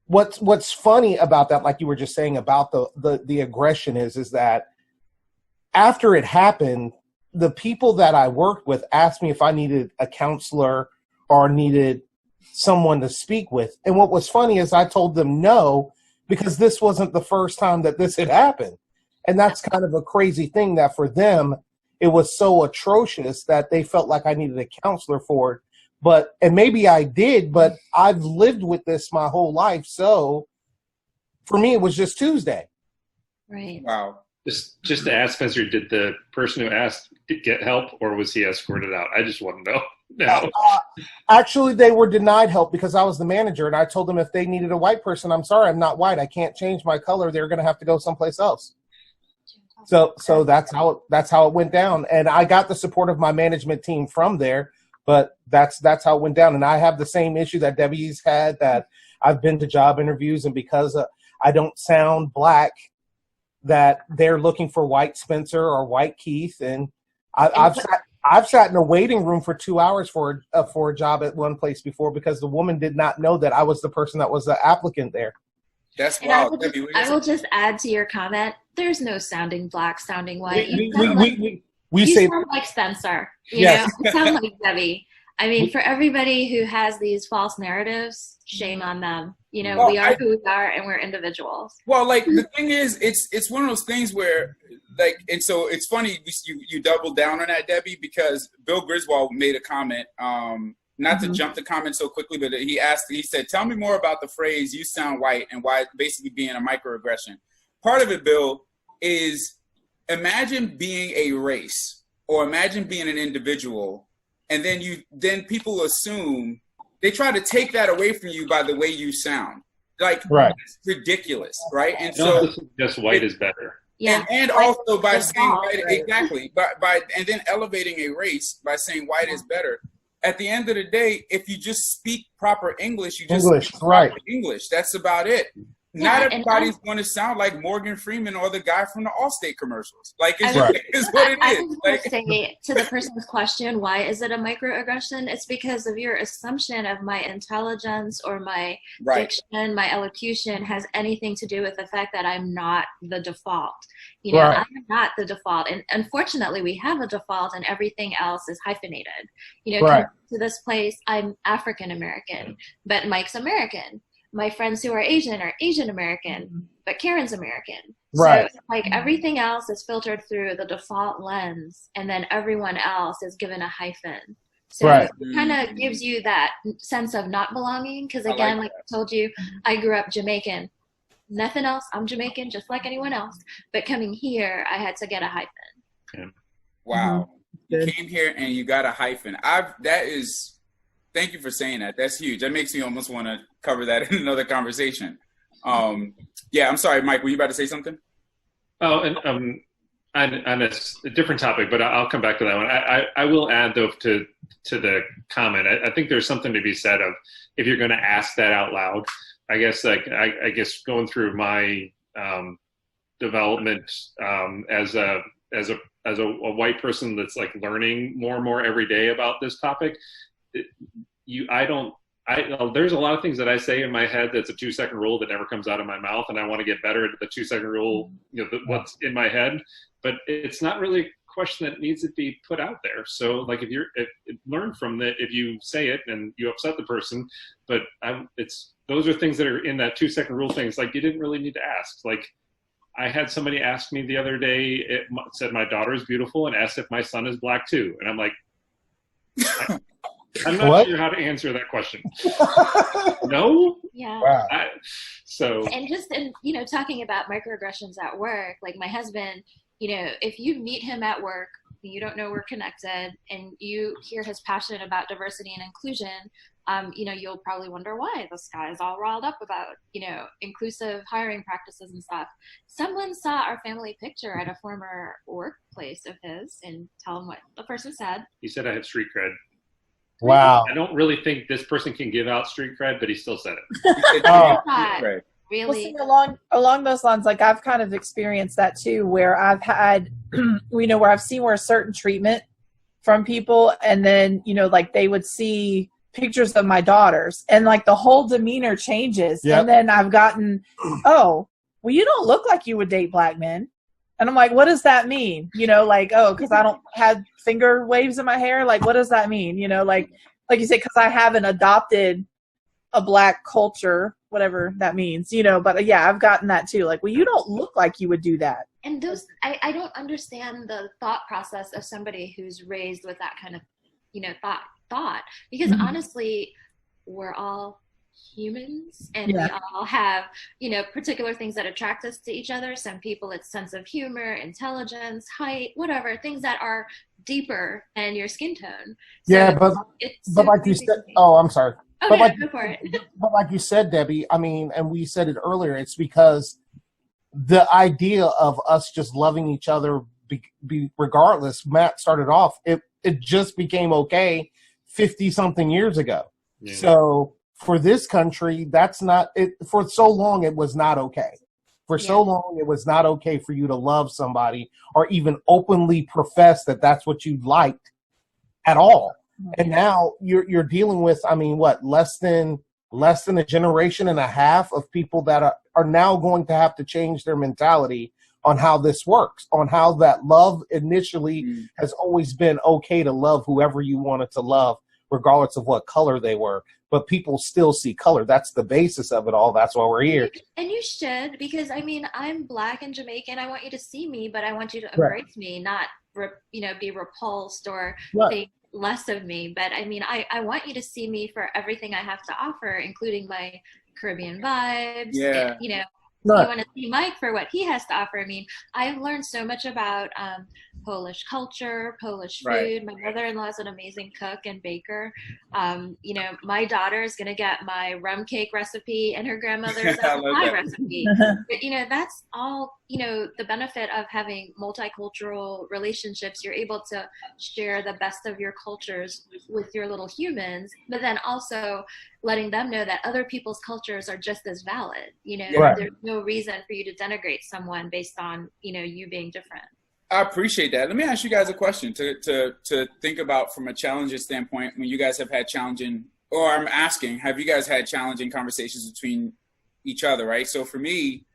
what's funny about that, like you were just saying about the aggression, is that after it happened, the people that I worked with asked me if I needed a counselor or needed someone to speak with. And what was funny is I told them no, because this wasn't the first time that this had happened. And that's kind of a crazy thing, that for them, it was so atrocious that they felt like I needed a counselor for it. And maybe I did, but I've lived with this my whole life. So for me, it was just Tuesday. Right. Wow. Just to ask Spencer, did the person who asked get help, or was he escorted out? I just want to know. No. Actually, they were denied help because I was the manager, and I told them if they needed a white person, I'm sorry, I'm not white. I can't change my color. They're going to have to go someplace else. So that's how it went down, and I got the support of my management team from there. But that's how it went down, and I have the same issue that Debbie's had. That I've been to job interviews, and because I don't sound black, that they're looking for white Spencer or white Keith, and I've sat in a waiting room for 2 hours for a job at one place before because the woman did not know that I was the person that was the applicant there. That's wild. wild. I will just add to your comment. There's no sounding black, sounding white. We You say sound like Spencer. Yes. You sound like Debbie. I mean, for everybody who has these false narratives, shame on them. We are who we are, and we're individuals. Well, like, the thing is, it's one of those things where, like, and so it's funny you doubled down on that, Debbie, because Bill Griswold made a comment. Not to jump the comment so quickly, but he said, tell me more about the phrase "you sound white" and why basically being a microaggression. Part of it, Bill, is imagine being a race, or imagine being an individual, and then people assume, they try to take that away from you by the way you sound. Like, it's ridiculous, right? And so just white is better. Yeah, and also by saying white, exactly, and then elevating a race by saying white is better. At the end of the day, if you just speak proper English, you just speak proper English. That's about it. Yeah, not everybody's going to sound like Morgan Freeman or the guy from the Allstate commercials. Like, it's what it is. I was going to say to the person's question, why is it a microaggression? It's because of your assumption of my intelligence or my diction, my elocution has anything to do with the fact that I'm not the default. I'm not the default. And unfortunately, we have a default and everything else is hyphenated. Come to this place, I'm African American, but Mike's American. My friends who are Asian American, but Karen's American. Right. So like everything else is filtered through the default lens, and then everyone else is given a hyphen. So it kind of gives you that sense of not belonging. Because again, like I told you, I grew up Jamaican. Nothing else. I'm Jamaican, just like anyone else. But coming here, I had to get a hyphen. Wow. You came here and you got a hyphen. Thank you for saying that. That's huge. That makes me almost want to cover that in another conversation. Yeah, I'm sorry, Mike. Were you about to say something? Oh, and on a different topic, but I'll come back to that one. I will add, though, to the comment. I think there's something to be said of, if you're going to ask that out loud. I guess I guess going through my development as a white person that's like learning more and more every day about this topic. There's a lot of things that I say in my head that's a 2-second rule that never comes out of my mouth, and I want to get better at the 2-second rule, what's in my head, but it's not really a question that needs to be put out there. So like, learn from that if you say it and you upset the person, but those are things that are in that 2-second rule things. Like, you didn't really need to ask. Like, I had somebody ask me the other day, it said my daughter is beautiful, and asked if my son is black too. And I'm like, I'm not sure how to answer that question. No? Yeah. Wow. And just talking about microaggressions at work, like my husband, if you meet him at work, you don't know we're connected, and you hear his passion about diversity and inclusion, you'll probably wonder why this guy is all riled up about, inclusive hiring practices and stuff. Someone saw our family picture at a former workplace of his, and tell him what the person said. He said I have street cred. Wow. I don't really think this person can give out street cred, but he still said it. Really? Well, see, along those lines, like I've kind of experienced that too, where I've had, where I've seen where certain treatment from people, and then, like they would see pictures of my daughters and like the whole demeanor changes. Yep. And then I've gotten, oh, well, you don't look like you would date black men. And I'm like, what does that mean? Because I don't have finger waves in my hair. Like, what does that mean? Like you said, because I haven't adopted a black culture, whatever that means, but yeah, I've gotten that too. Like, well, you don't look like you would do that. And those, I don't understand the thought process of somebody who's raised with that kind of, thought, because honestly, we're all humans, and we all have, particular things that attract us to each other. Some people, it's sense of humor, intelligence, height, whatever, things that are deeper than your skin tone. So yeah, but like you said, oh, I'm sorry. Oh, but yeah, go for it. But like you said, Debbie, I mean, and we said it earlier, it's because the idea of us just loving each other be regardless, Matt started off, it just became okay 50-something years ago. Yeah. So for this country, that's not it. For so long, it was not okay. For so long, it was not okay for you to love somebody or even openly profess that that's what you liked at all. And now you're dealing with, I mean, what, less than a generation and a half of people that are now going to have to change their mentality on how this works, on how that love initially has always been okay to love whoever you wanted to love, regardless of what color they were. But people still see color. That's the basis of it all. That's why we're here. And you should, because I mean, I'm black and Jamaican. I want you to see me, but I want you to embrace me, not be repulsed or think less of me. But I mean, I want you to see me for everything I have to offer, including my Caribbean vibes. Yeah. And, you want to see Mike for what he has to offer. I mean, I've learned so much about Polish culture, Polish food. Right. My mother-in-law is an amazing cook and baker. My daughter is going to get my rum cake recipe and her grandmother's apple pie recipe. But, that's all, the benefit of having multicultural relationships. You're able to share the best of your cultures with your little humans, but then also letting them know that other people's cultures are just as valid. There's no reason for you to denigrate someone based on, you being different. I appreciate that. Let me ask you guys a question to think about from a challenging standpoint. When you guys have had challenging, or I'm asking, have you guys had challenging conversations between each other, right? So for me,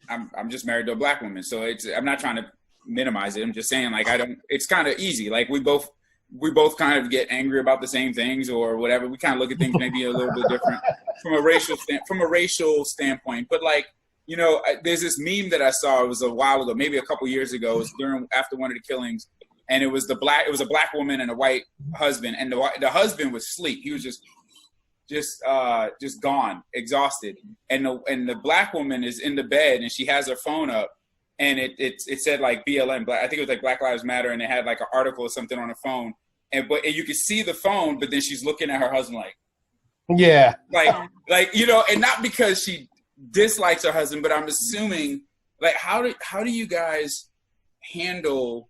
I'm just married to a black woman, so I'm not trying to minimize it. I'm just saying, like, it's kind of easy. Like we both kind of get angry about the same things or whatever. We kind of look at things maybe a little bit different from a racial standpoint. But like, there's this meme that I saw. It was a while ago, maybe a couple years ago. It was after one of the killings, and it was a black woman and a white husband, and the husband was asleep. He was just gone, exhausted, and the black woman is in the bed and she has her phone up, and it said like BLM, I think it was like Black Lives Matter, and it had like an article or something on her phone, and you could see the phone, but then she's looking at her husband like and not because she dislikes her husband, but I'm assuming, like, how do you guys handle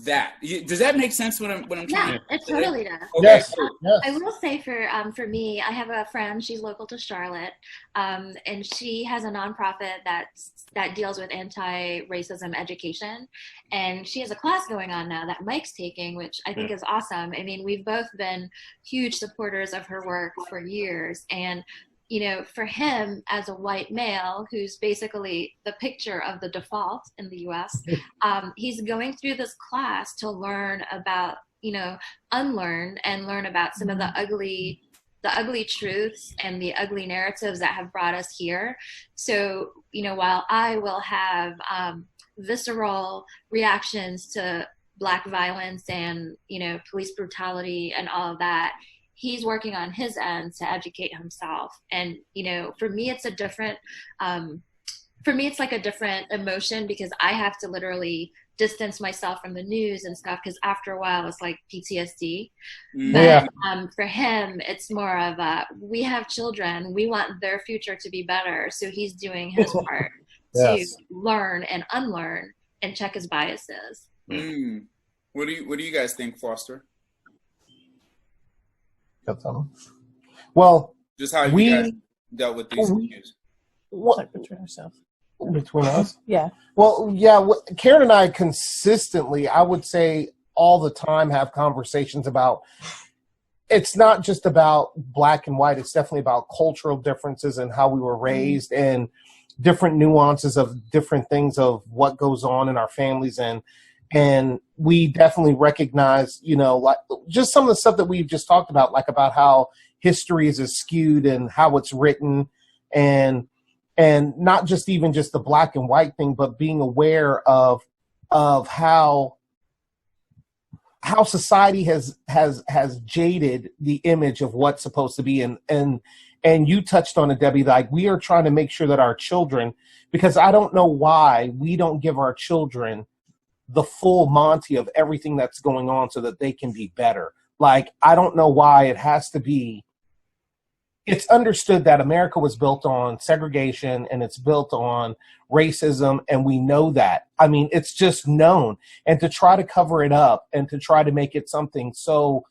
that? Does that make sense? What I'm trying to Yeah, it totally does. Okay, yes. Cool. Yes. I will say for me, I have a friend. She's local to Charlotte, and she has a nonprofit that deals with anti-racism education, and she has a class going on now that Mike's taking, which I think is awesome. I mean, we've both been huge supporters of her work for years, and for him as a white male who's basically the picture of the default in the US, he's going through this class to learn about, unlearn and learn about some of the ugly truths and the ugly narratives that have brought us here. So, while I will have visceral reactions to Black violence and, police brutality and all of that, he's working on his end to educate himself. And, for me, it's a different, it's like a different emotion, because I have to literally distance myself from the news and stuff, because after a while it's like PTSD. Yeah. But for him, it's more of we have children, we want their future to be better, so he's doing his part to Yes. learn and unlearn and check his biases. What do you guys think, Foster? Well, Just how we- you guys dealt with these issues. What between ourselves. between us? Yeah. Well, yeah, Karen and I consistently, I would say all the time, have conversations about, it's not just about black and white, it's definitely about cultural differences and how we were raised and different nuances of different things of what goes on in our families. And we definitely recognize, you know, like just some of the stuff that we've just talked about, like about how history is skewed and how it's written, and not just even just the black and white thing, but being aware of how society has jaded the image of what's supposed to be. And you touched on it, Debbie, like we are trying to make sure that our children, because I don't know why we don't give our children the full Monty of everything that's going on so that they can be better. Like, I don't know why it has to be. It's understood that America was built on segregation and it's built on racism, and we know that. I mean, it's just known. And to try to cover it up and to try to make it something so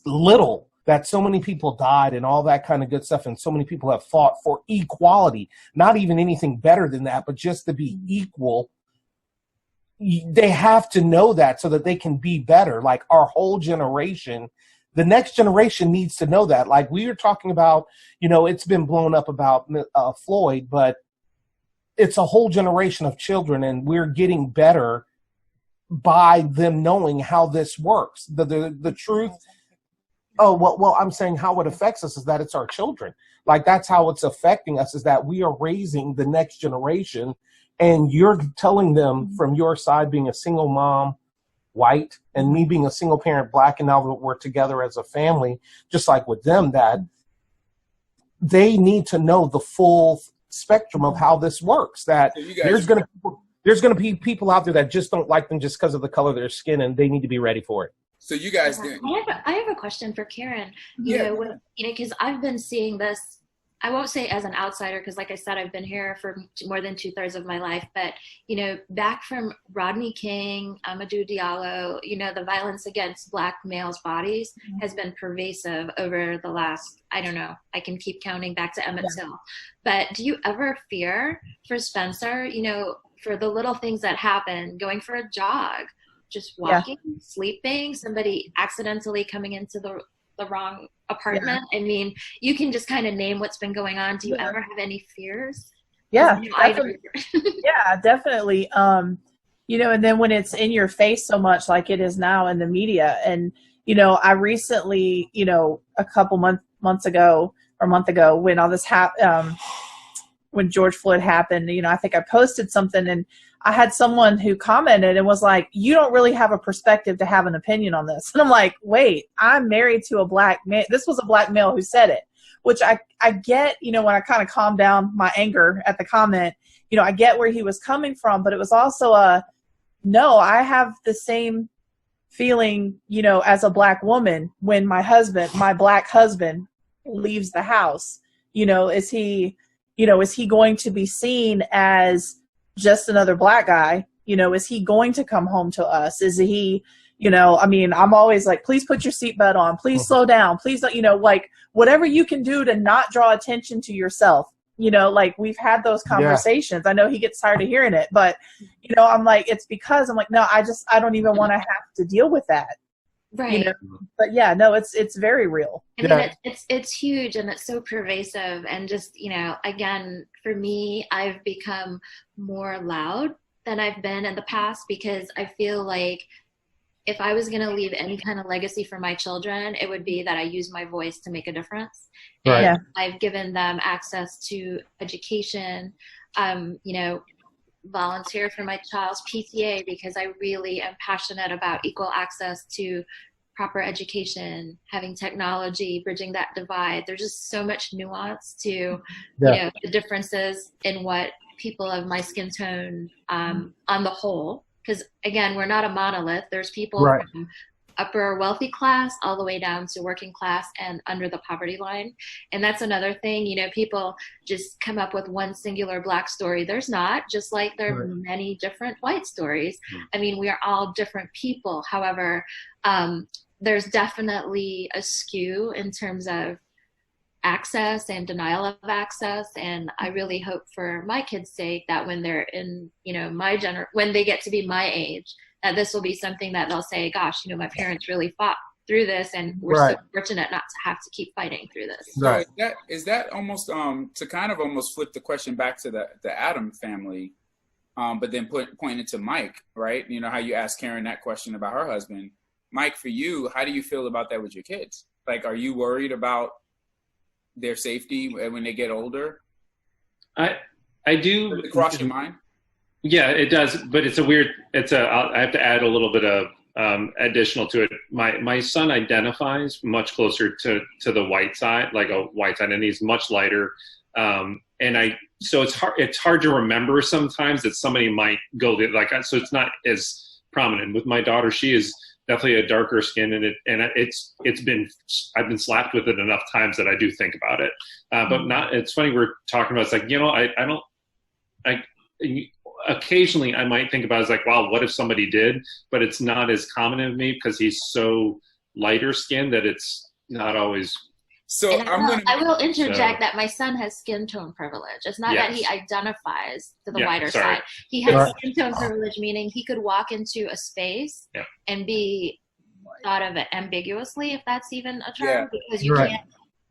little that so many people died and all that kind of good stuff, and so many people have fought for equality, not even anything better than that, but just to be equal. They have to know that so that they can be better. Like our whole generation, the next generation needs to know that. Like we were talking about, you know, it's been blown up about Floyd, but it's a whole generation of children, and we're getting better by them knowing how this works. The truth. Oh, well, I'm saying how it affects us is that it's our children. Like that's how it's affecting us, is that we are raising the next generation. And you're telling them from your side, being a single mom, white, and me being a single parent, black, and now that we're together as a family, just like with them, that they need to know the full spectrum of how this works. That there's going to be people out there that just don't like them just because of the color of their skin, and they need to be ready for it. So you guys did. I have a question for Karen. You know, because I've been seeing this. I won't say as an outsider, because like I said, I've been here for more than 2/3 of my life. But, you know, back from Rodney King, Amadou Diallo, you know, the violence against black males' bodies has been pervasive over the last, I don't know, I can keep counting back to Emmett Till. But do you ever fear for Spencer, you know, for the little things that happen, going for a jog, just walking, sleeping, somebody accidentally coming into the wrong apartment? I mean, you can just kind of name what's been going on. Do you ever have any fears? Yeah, definitely. You know, and then when it's in your face so much like it is now in the media. And, you know, I recently, you know, a couple months ago or a month ago, when all this when George Floyd happened, you know, I think I posted something, and I had someone who commented and was like, you don't really have a perspective to have an opinion on this. And I'm like, wait, I'm married to a black man. This was a black male who said it, which I get, you know, when I kind of calmed down my anger at the comment, you know, I get where he was coming from, but it was also no, I have the same feeling, you know, as a black woman when my black husband leaves the house. You know, is he going to be seen as just another black guy? You know, is he going to come home to us? Is he, you know, I mean, I'm always like, please put your seatbelt on, please slow down, please don't, you know, like whatever you can do to not draw attention to yourself. You know, like we've had those conversations. I know he gets tired of hearing it, but you know, I'm like, it's because I'm like, no, I don't even want to have to deal with that. Right. You know? But yeah, no, it's very real. I mean, it's huge, and it's so pervasive. And just, you know, again, for me, I've become more loud than I've been in the past, because I feel like if I was going to leave any kind of legacy for my children, it would be that I use my voice to make a difference. Right. And I've given them access to education, you know, volunteer for my child's PTA, because I really am passionate about equal access to proper education, having technology, bridging that divide. There's just so much nuance to, you know, the differences in what people of my skin tone, on the whole, because again, we're not a monolith. There's people Right. from upper wealthy class all the way down to working class and under the poverty line. And that's another thing, people just come up with one singular Black story. There's not, just like there are Right. many different white stories. I mean, we are all different people. However, there's definitely a skew in terms of access and denial of access. And I really hope for my kids' sake that when they're in, when they get to be my age, that this will be something that they'll say, gosh, my parents really fought through this, and we're so Right. fortunate not to have to keep fighting through this. So is that almost to kind of almost flip the question back to the Adam family, but then point it to Mike, right? How you asked Karen that question about her husband. Mike, for you, how do you feel about that with your kids? Like, are you worried about their safety when they get older? I do. Does it cross your mind? Yeah, it does, but I have to add a little bit of additional to it. My son identifies much closer to the white side, like a white side, and he's much lighter. So it's hard to remember sometimes that somebody might go so it's not as prominent. With my daughter, she is definitely a darker skin, and I've been slapped with it enough times that I do think about it. But not. It's funny we're talking about. It's like occasionally I might think about it as like, wow, what if somebody did? But it's not as common in me because he's so lighter skinned that it's not always. So I will interject that my son has skin tone privilege. It's not that he identifies to the whiter side. He has skin tone privilege, meaning he could walk into a space and be thought of ambiguously, if that's even a term, because you can't.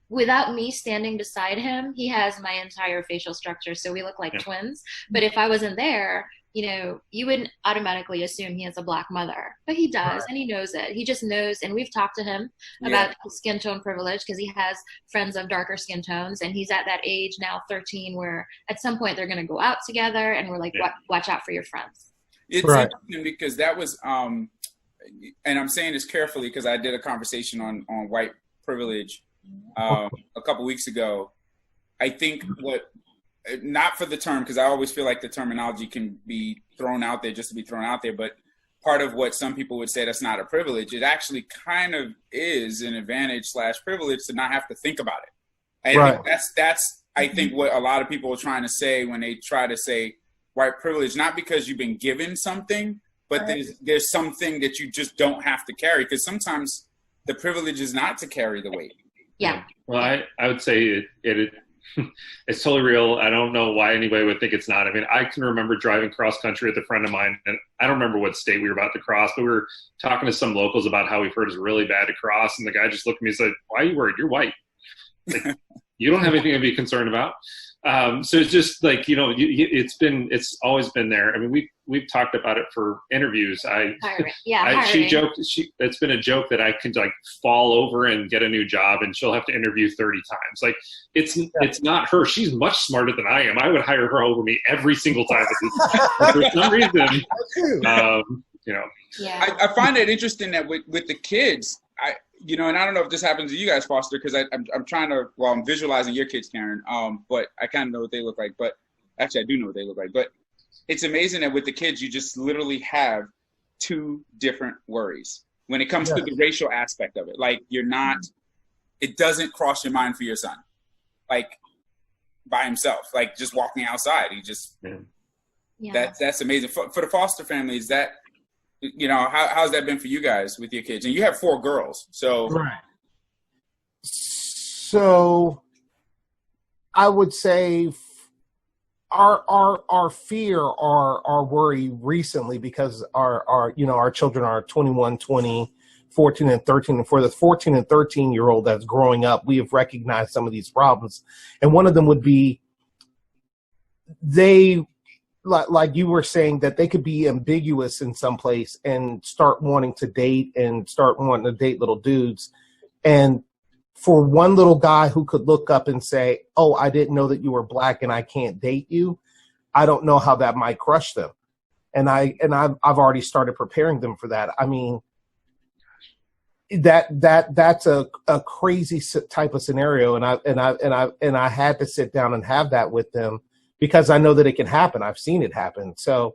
Without me standing beside him, he has my entire facial structure, so we look like twins. But if I wasn't there, you wouldn't automatically assume he has a Black mother. But he does, and he knows it. He just knows, and we've talked to him about skin tone privilege because he has friends of darker skin tones, and he's at that age now, 13, where at some point they're going to go out together, and we're like, watch out for your friends. It's interesting because that was, and I'm saying this carefully because I did a conversation on white privilege a couple weeks ago. I think not for the term, because I always feel like the terminology can be thrown out there just to be thrown out there, but part of what some people would say that's not a privilege, it actually kind of is an advantage / privilege to not have to think about it. I think that's I think what a lot of people are trying to say when they try to say white privilege, not because you've been given something, but there's something that you just don't have to carry, because sometimes the privilege is not to carry the weight. Yeah. Well, I would say it's totally real. I don't know why anybody would think it's not. I mean, I can remember driving cross country with a friend of mine, and I don't remember what state we were about to cross, but we were talking to some locals about how we've heard it's really bad to cross, and the guy just looked at me and said, "Why are you worried? You're white. Like, you don't have anything to be concerned about." So it's just like, it's always been there. I mean, we've talked about it for interviews. She joked, it's been a joke that I could like fall over and get a new job and she'll have to interview 30 times. Like it's not her. She's much smarter than I am. I would hire her over me every single time. For some reason, I find it interesting that with the kids, and I don't know if this happens to you guys, Foster, because I'm trying to, I'm visualizing your kids, Karen, but I kind of know what they look like. But actually, I do know what they look like. But it's amazing that with the kids, you just literally have two different worries when it comes to the racial aspect of it. Like, it doesn't cross your mind for your son, like by himself, like just walking outside. He just, that's amazing. For the Foster family, is that, how's that been for you guys with your kids? And you have 4 girls, so. Right. So I would say our fear, our worry recently, because our children are 21, 20, 14 and 13. And for the 14 and 13-year-old that's growing up, we have recognized some of these problems. And one of them would be like you were saying, that they could be ambiguous in some place and start wanting to date little dudes. And for one little guy who could look up and say, "Oh, I didn't know that you were Black and I can't date you," I don't know how that might crush them. And I've already started preparing them for that. I mean, that's a crazy type of scenario. And I had to sit down and have that with them, because I know that it can happen. I've seen it happen. So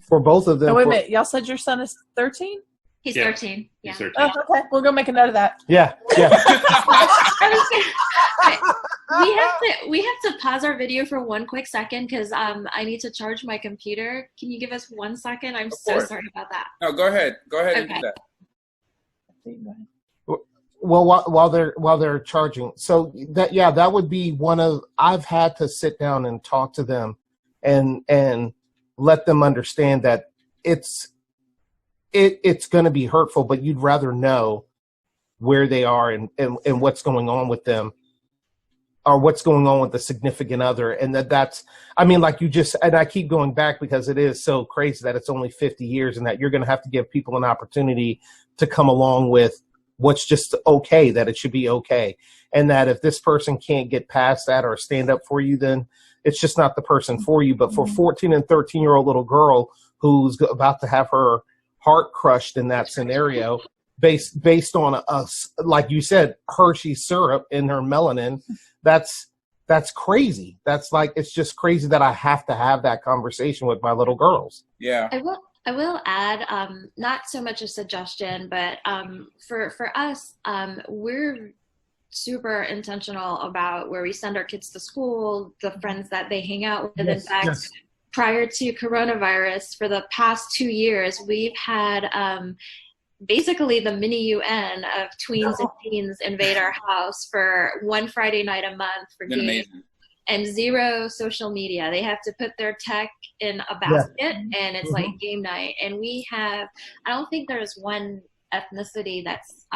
for both of them. Oh, wait a minute. Y'all said your son is 13? He's 13. Yeah. He's 13. Oh, okay. We're going to make a note of that. Yeah. We have to pause our video for one quick second because I need to charge my computer. Can you give us 1 second? I'm so sorry about that. No, go ahead. Go ahead and do that. Well, while they're charging, so that would be one of, I've had to sit down and talk to them and let them understand that it's going to be hurtful, but you'd rather know where they are and what's going on with them, or what's going on with the significant other. And that's, I mean, like you just, and I keep going back because it is so crazy that it's only 50 years and that you're going to have to give people an opportunity to come along with what's just okay, that it should be okay. And that if this person can't get past that or stand up for you, then it's just not the person for you. But for 14 and 13-year-old little girl who's about to have her heart crushed in that scenario, based on like you said, Hershey syrup in her melanin, that's crazy. That's like, it's just crazy that I have to have that conversation with my little girls. Yeah. I will add, not so much a suggestion, but for us, we're super intentional about where we send our kids to school, the friends that they hang out with. Yes, in fact, yes. Prior to coronavirus, for the past 2 years, we've had basically the mini UN of tweens and teens invade our house for one Friday night a month for games. Amazing. And zero social media. They have to put their tech in a basket and it's like game night. And we have, I don't think there's one ethnicity that's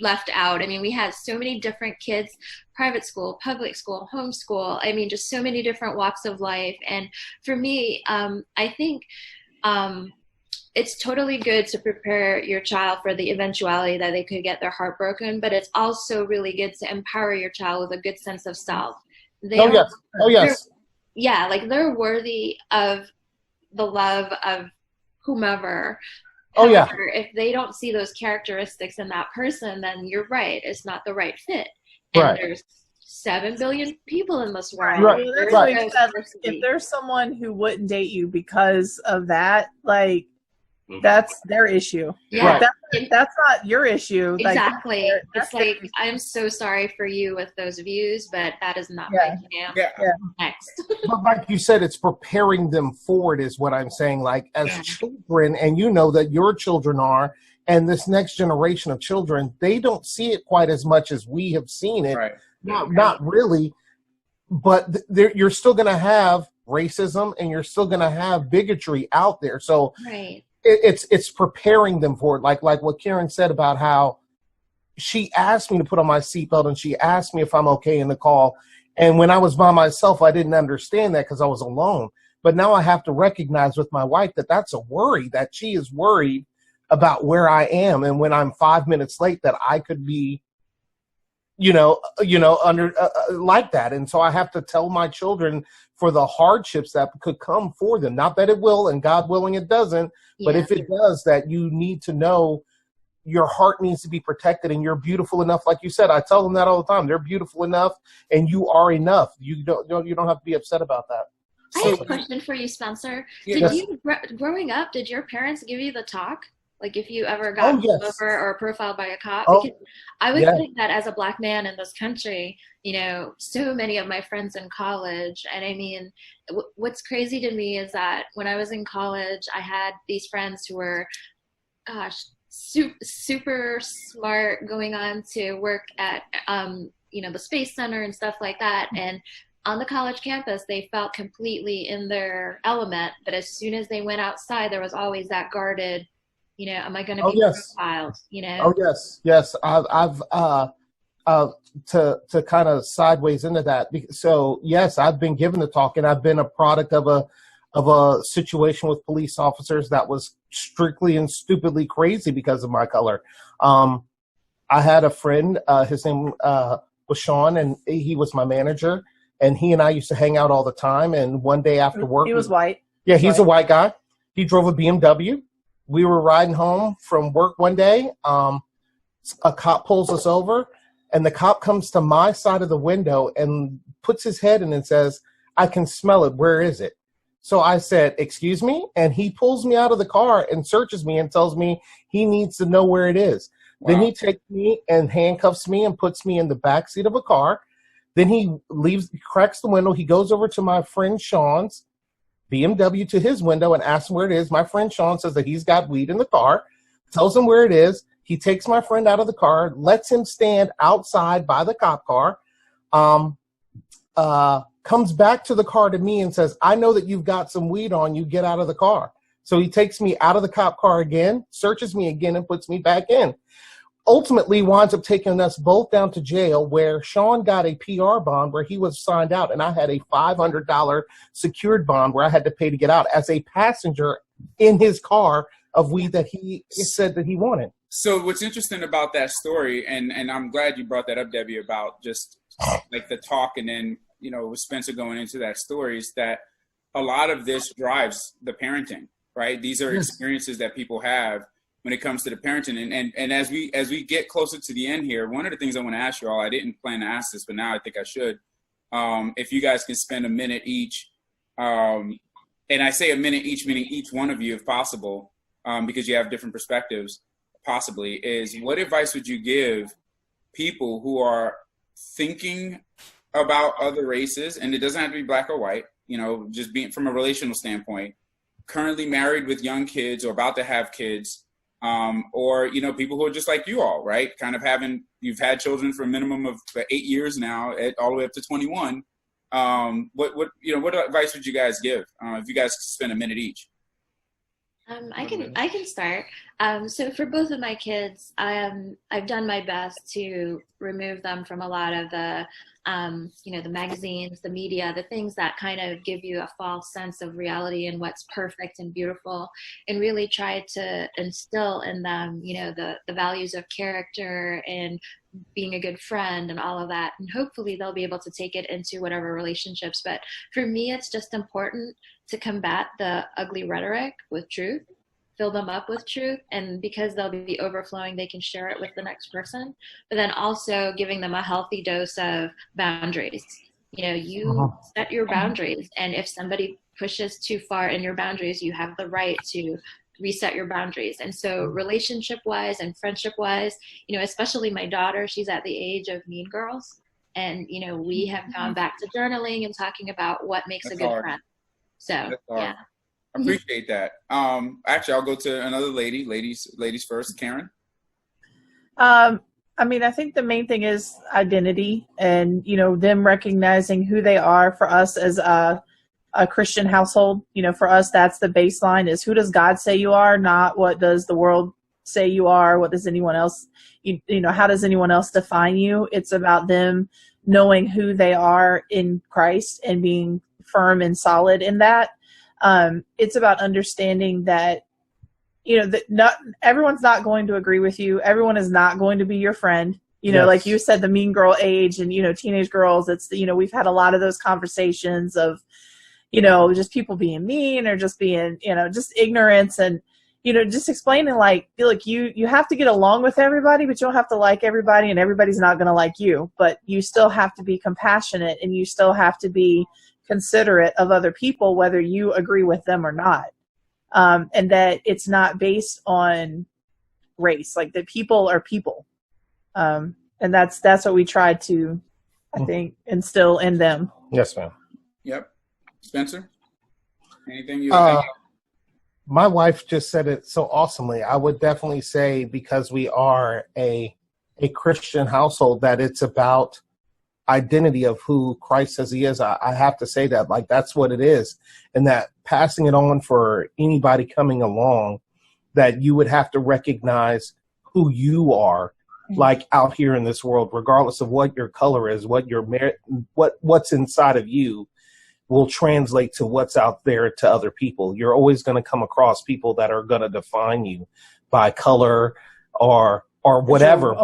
left out. I mean, we had so many different kids, private school, public school, homeschool. I mean, just so many different walks of life. And for me, I think it's totally good to prepare your child for the eventuality that they could get their heart broken, but it's also really good to empower your child with a good sense of self. Yeah, like they're worthy of the love of whomever. However, if they don't see those characteristics in that person, then you're right, it's not the right fit. And there's 7 billion people in this world. If there's someone who wouldn't date you because of that, like, that's their issue. Yeah. Like, that's not your issue. Exactly. Like, it's like, I'm so sorry for you with those views, but that is not my jam. Next. But like you said, it's preparing them for it is what I'm saying. Like as children, and you know that your children are, and this next generation of children, they don't see it quite as much as we have seen it. Right. Not really, but you're still going to have racism and you're still going to have bigotry out there. So it's preparing them for it. Like what Karen said about how she asked me to put on my seatbelt and she asked me if I'm okay in the call. And when I was by myself, I didn't understand that because I was alone. But now I have to recognize with my wife that that's a worry, that she is worried about where I am. And when I'm 5 minutes late, that I could be, under like that. And so I have to tell my children for the hardships that could come for them. Not that it will, and God willing it doesn't, but if it does, that you need to know your heart needs to be protected and you're beautiful enough. Like you said, I tell them that all the time. They're beautiful enough and you are enough. You don't have to be upset about that. I have a question for you, Spencer. Growing up, did your parents give you the talk? Like if you ever got pulled over or profiled by a cop? Because I would think that as a Black man in this country, so many of my friends in college, and I mean, what's crazy to me is that when I was in college, I had these friends who were, super smart, going on to work at, the Space Center and stuff like that. And on the college campus, they felt completely in their element. But as soon as they went outside, there was always that guarded, am I going to be profiled? Oh yes. I've to kind of sideways into that. So yes, I've been given the talk, and I've been a product of a situation with police officers that was strictly and stupidly crazy because of my color. I had a friend, his name was Sean, and he was my manager, and he and I used to hang out all the time. And one day after work, he was white. Yeah, he's a white guy. He drove a BMW. We were riding home from work one day. A cop pulls us over, and the cop comes to my side of the window and puts his head in and says, "I can smell it. Where is it?" So I said, excuse me? And he pulls me out of the car and searches me and tells me he needs to know where it is. Wow. Then he takes me and handcuffs me and puts me in the back seat of a car. Then he cracks the window. He goes over to my friend Sean's BMW to his window and asks him where it is. My friend Sean says that he's got weed in the car, tells him where it is. He takes my friend out of the car, lets him stand outside by the cop car, comes back to the car to me and says, I know that you've got some weed on you. Get out of the car. So he takes me out of the cop car again, searches me again, and puts me back in. Ultimately winds up taking us both down to jail, where Sean got a PR bond where he was signed out, and I had a $500 secured bond where I had to pay to get out as a passenger in his car of weed that he said that he wanted. So what's interesting about that story, and I'm glad you brought that up, Debbie, about just like the talk, and then, you know, with Spencer going into that story, is that a lot of this drives the parenting, right? These are experiences that people have when it comes to the parenting. And as we get closer to the end here, one of the things I want to ask you all, I didn't plan to ask this, but now I think I should. If you guys can spend a minute each, and I say a minute each, meaning each one of you, if possible, because you have different perspectives, possibly, is what advice would you give people who are thinking about other races, and it doesn't have to be black or white, you know, just being from a relational standpoint, currently married with young kids or about to have kids, or, you know, people who are just like you all, right? Kind of you've had children for a minimum of 8 years now, all the way up to 21. What advice would you guys give if you guys could spend a minute each? I can start. So for both of my kids, I've done my best to remove them from a lot of the, the magazines, the media, the things that kind of give you a false sense of reality and what's perfect and beautiful, and really try to instill in them, you know, the values of character and being a good friend and all of that. And hopefully they'll be able to take it into whatever relationships. But for me, it's just important to combat the ugly rhetoric with truth, fill them up with truth, and because they'll be overflowing, they can share it with the next person. But then also giving them a healthy dose of boundaries. You know, you set your boundaries, and if somebody pushes too far in your boundaries, you have the right to reset your boundaries. And so relationship-wise and friendship-wise, you know, especially my daughter, she's at the age of Mean Girls. And, you know, we have gone back to journaling and talking about what makes a good friend. So, yeah. I appreciate that. Actually, I'll go to another lady. Ladies first. Karen? I mean, I think the main thing is identity, and, you know, them recognizing who they are. For us as a Christian household, you know, for us, that's the baseline, is who does God say you are, not what does the world say you are, what does anyone else, you know, how does anyone else define you? It's about them knowing who they are in Christ and being firm and solid in that. It's about understanding that, you know, that not everyone's not going to agree with you. Everyone is not going to be your friend. You know, like you said, the mean girl age and, you know, teenage girls, it's, you know, we've had a lot of those conversations of, you know, just people being mean or just being, you know, just ignorance, and, you know, just explaining like, look, you have to get along with everybody, but you don't have to like everybody, and everybody's not going to like you, but you still have to be compassionate, and you still have to be considerate of other people, whether you agree with them or not. And that it's not based on race, like that people are people. And that's what we try to, I think, instill in them. Yes, ma'am. Yep. Spencer? Anything you my wife just said it so awesomely. I would definitely say, because we are a Christian household, that it's about identity of who Christ says he is. I have to say that, like, that's what it is. And that passing it on for anybody coming along, that you would have to recognize who you are, like, out here in this world, regardless of what your color is, what your what's inside of you will translate to what's out there to other people. You're always going to come across people that are going to define you by color or whatever,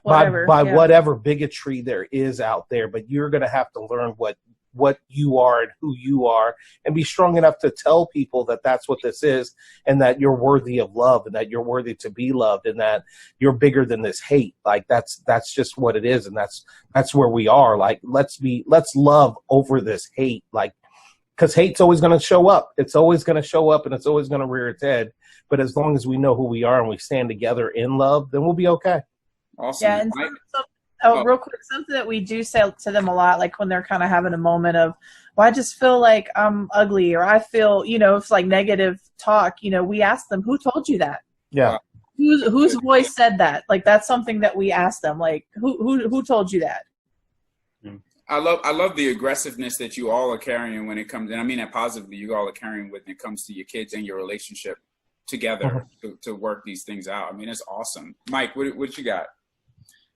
whatever bigotry there is out there. But you're going to have to learn what you are and who you are, and be strong enough to tell people that that's what this is, and that you're worthy of love, and that you're worthy to be loved, and that you're bigger than this hate. Like, that's just what it is. And that's where we are. Like, let's love over this hate. Like, because hate's always going to show up. It's always going to show up, and it's always going to rear its head. But as long as we know who we are and we stand together in love, then we'll be okay. Awesome. Yeah, and real quick, something that we do say to them a lot, like when they're kind of having a moment of, well, I just feel like I'm ugly, or I feel, it's like negative talk. We ask them, who told you that? Yeah. Whose voice said that? Like, that's something that we ask them. Like, who told you that? I love the aggressiveness that you all are carrying when it comes, and I mean that positively, you all are carrying when it comes to your kids and your relationship together to work these things out. I mean, it's awesome. Mike, what you got?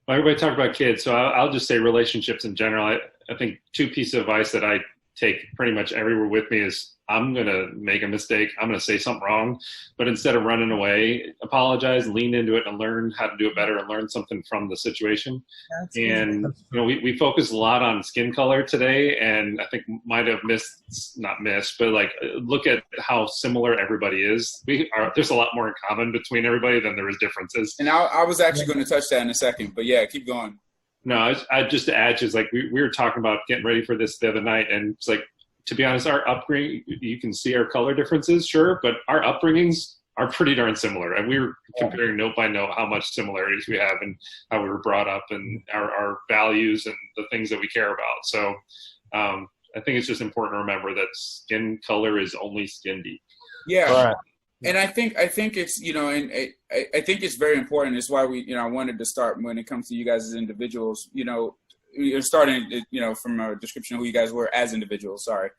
Well, everybody talked about kids, so I'll just say relationships in general. I think two pieces of advice that I take pretty much everywhere with me is, I'm going to make a mistake. I'm going to say something wrong. But instead of running away, apologize, lean into it, and learn how to do it better and learn something from the situation. And, we focus a lot on skin color today, and I think might have not missed, but like, look at how similar everybody is. There's a lot more in common between everybody than there is differences. And I was actually going to touch that in a second, but yeah, keep going. No, I just to add, just like we were talking about getting ready for this the other night, and it's like, to be honest, our upbringing, you can see our color differences, sure, but our upbringings are pretty darn similar. And we were comparing note by note how much similarities we have and how we were brought up and our values and the things that we care about. So I think it's just important to remember that skin color is only skin deep. Yeah. Right. And I think it's, and I think it's very important. It's why I wanted to start when it comes to you guys as individuals, starting, from a description of who you guys were as individuals. Sorry.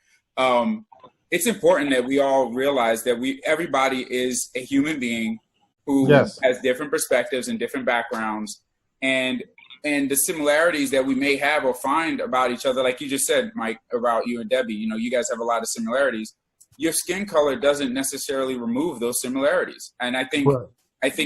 It's important that we all realize that everybody is a human being who has different perspectives and different backgrounds, and the similarities that we may have or find about each other, like you just said, Mike, about you and Debbie, you guys have a lot of similarities. Your skin color doesn't necessarily remove those similarities. And I think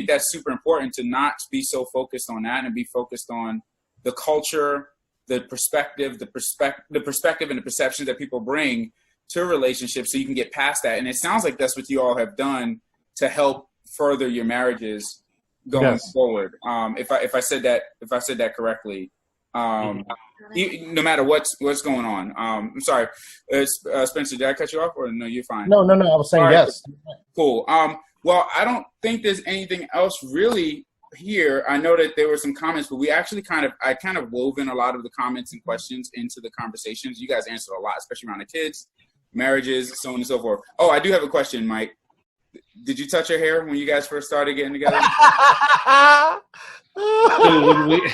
that's super important, to not be so focused on that and be focused on the culture, the perspective and the perceptions that people bring to relationships, so you can get past that. And it sounds like that's what you all have done to help further your marriages going forward. If I said that correctly, no matter what's going on. I'm sorry, Spencer, did I cut you off, or no? You're fine. No. I was saying yes. Cool. Well, I don't think there's anything else really here. I know that there were some comments, but we actually I kind of wove in a lot of the comments and questions into the conversations. You guys answered a lot, especially around the kids, marriages, so on and so forth. Oh, I do have a question, Mike. Did you touch your hair when you guys first started getting together? So when we,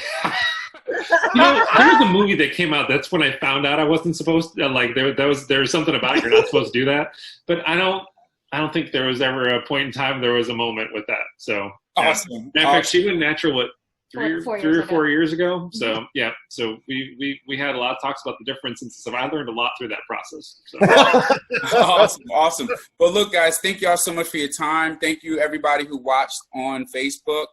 there's a movie that came out. That's when I found out I wasn't supposed to. Like there was something about you're not supposed to do that. But I don't think there was ever a point in time there was a moment with that. So awesome. In fact, she went natural 3 or 4 years ago. So so we had a lot of talks about the differences. So I learned a lot through that process. So. Awesome. Well, look, guys, thank y'all so much for your time. Thank you, everybody who watched on Facebook.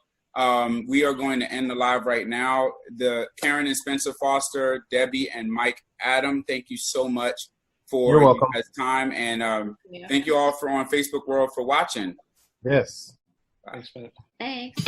We are going to end the live right now. The Karen and Spencer Foster, Debbie and Mike Adam, thank you so much for your guys' time, and thank you all on Facebook World for watching. Yes. Bye. Thanks.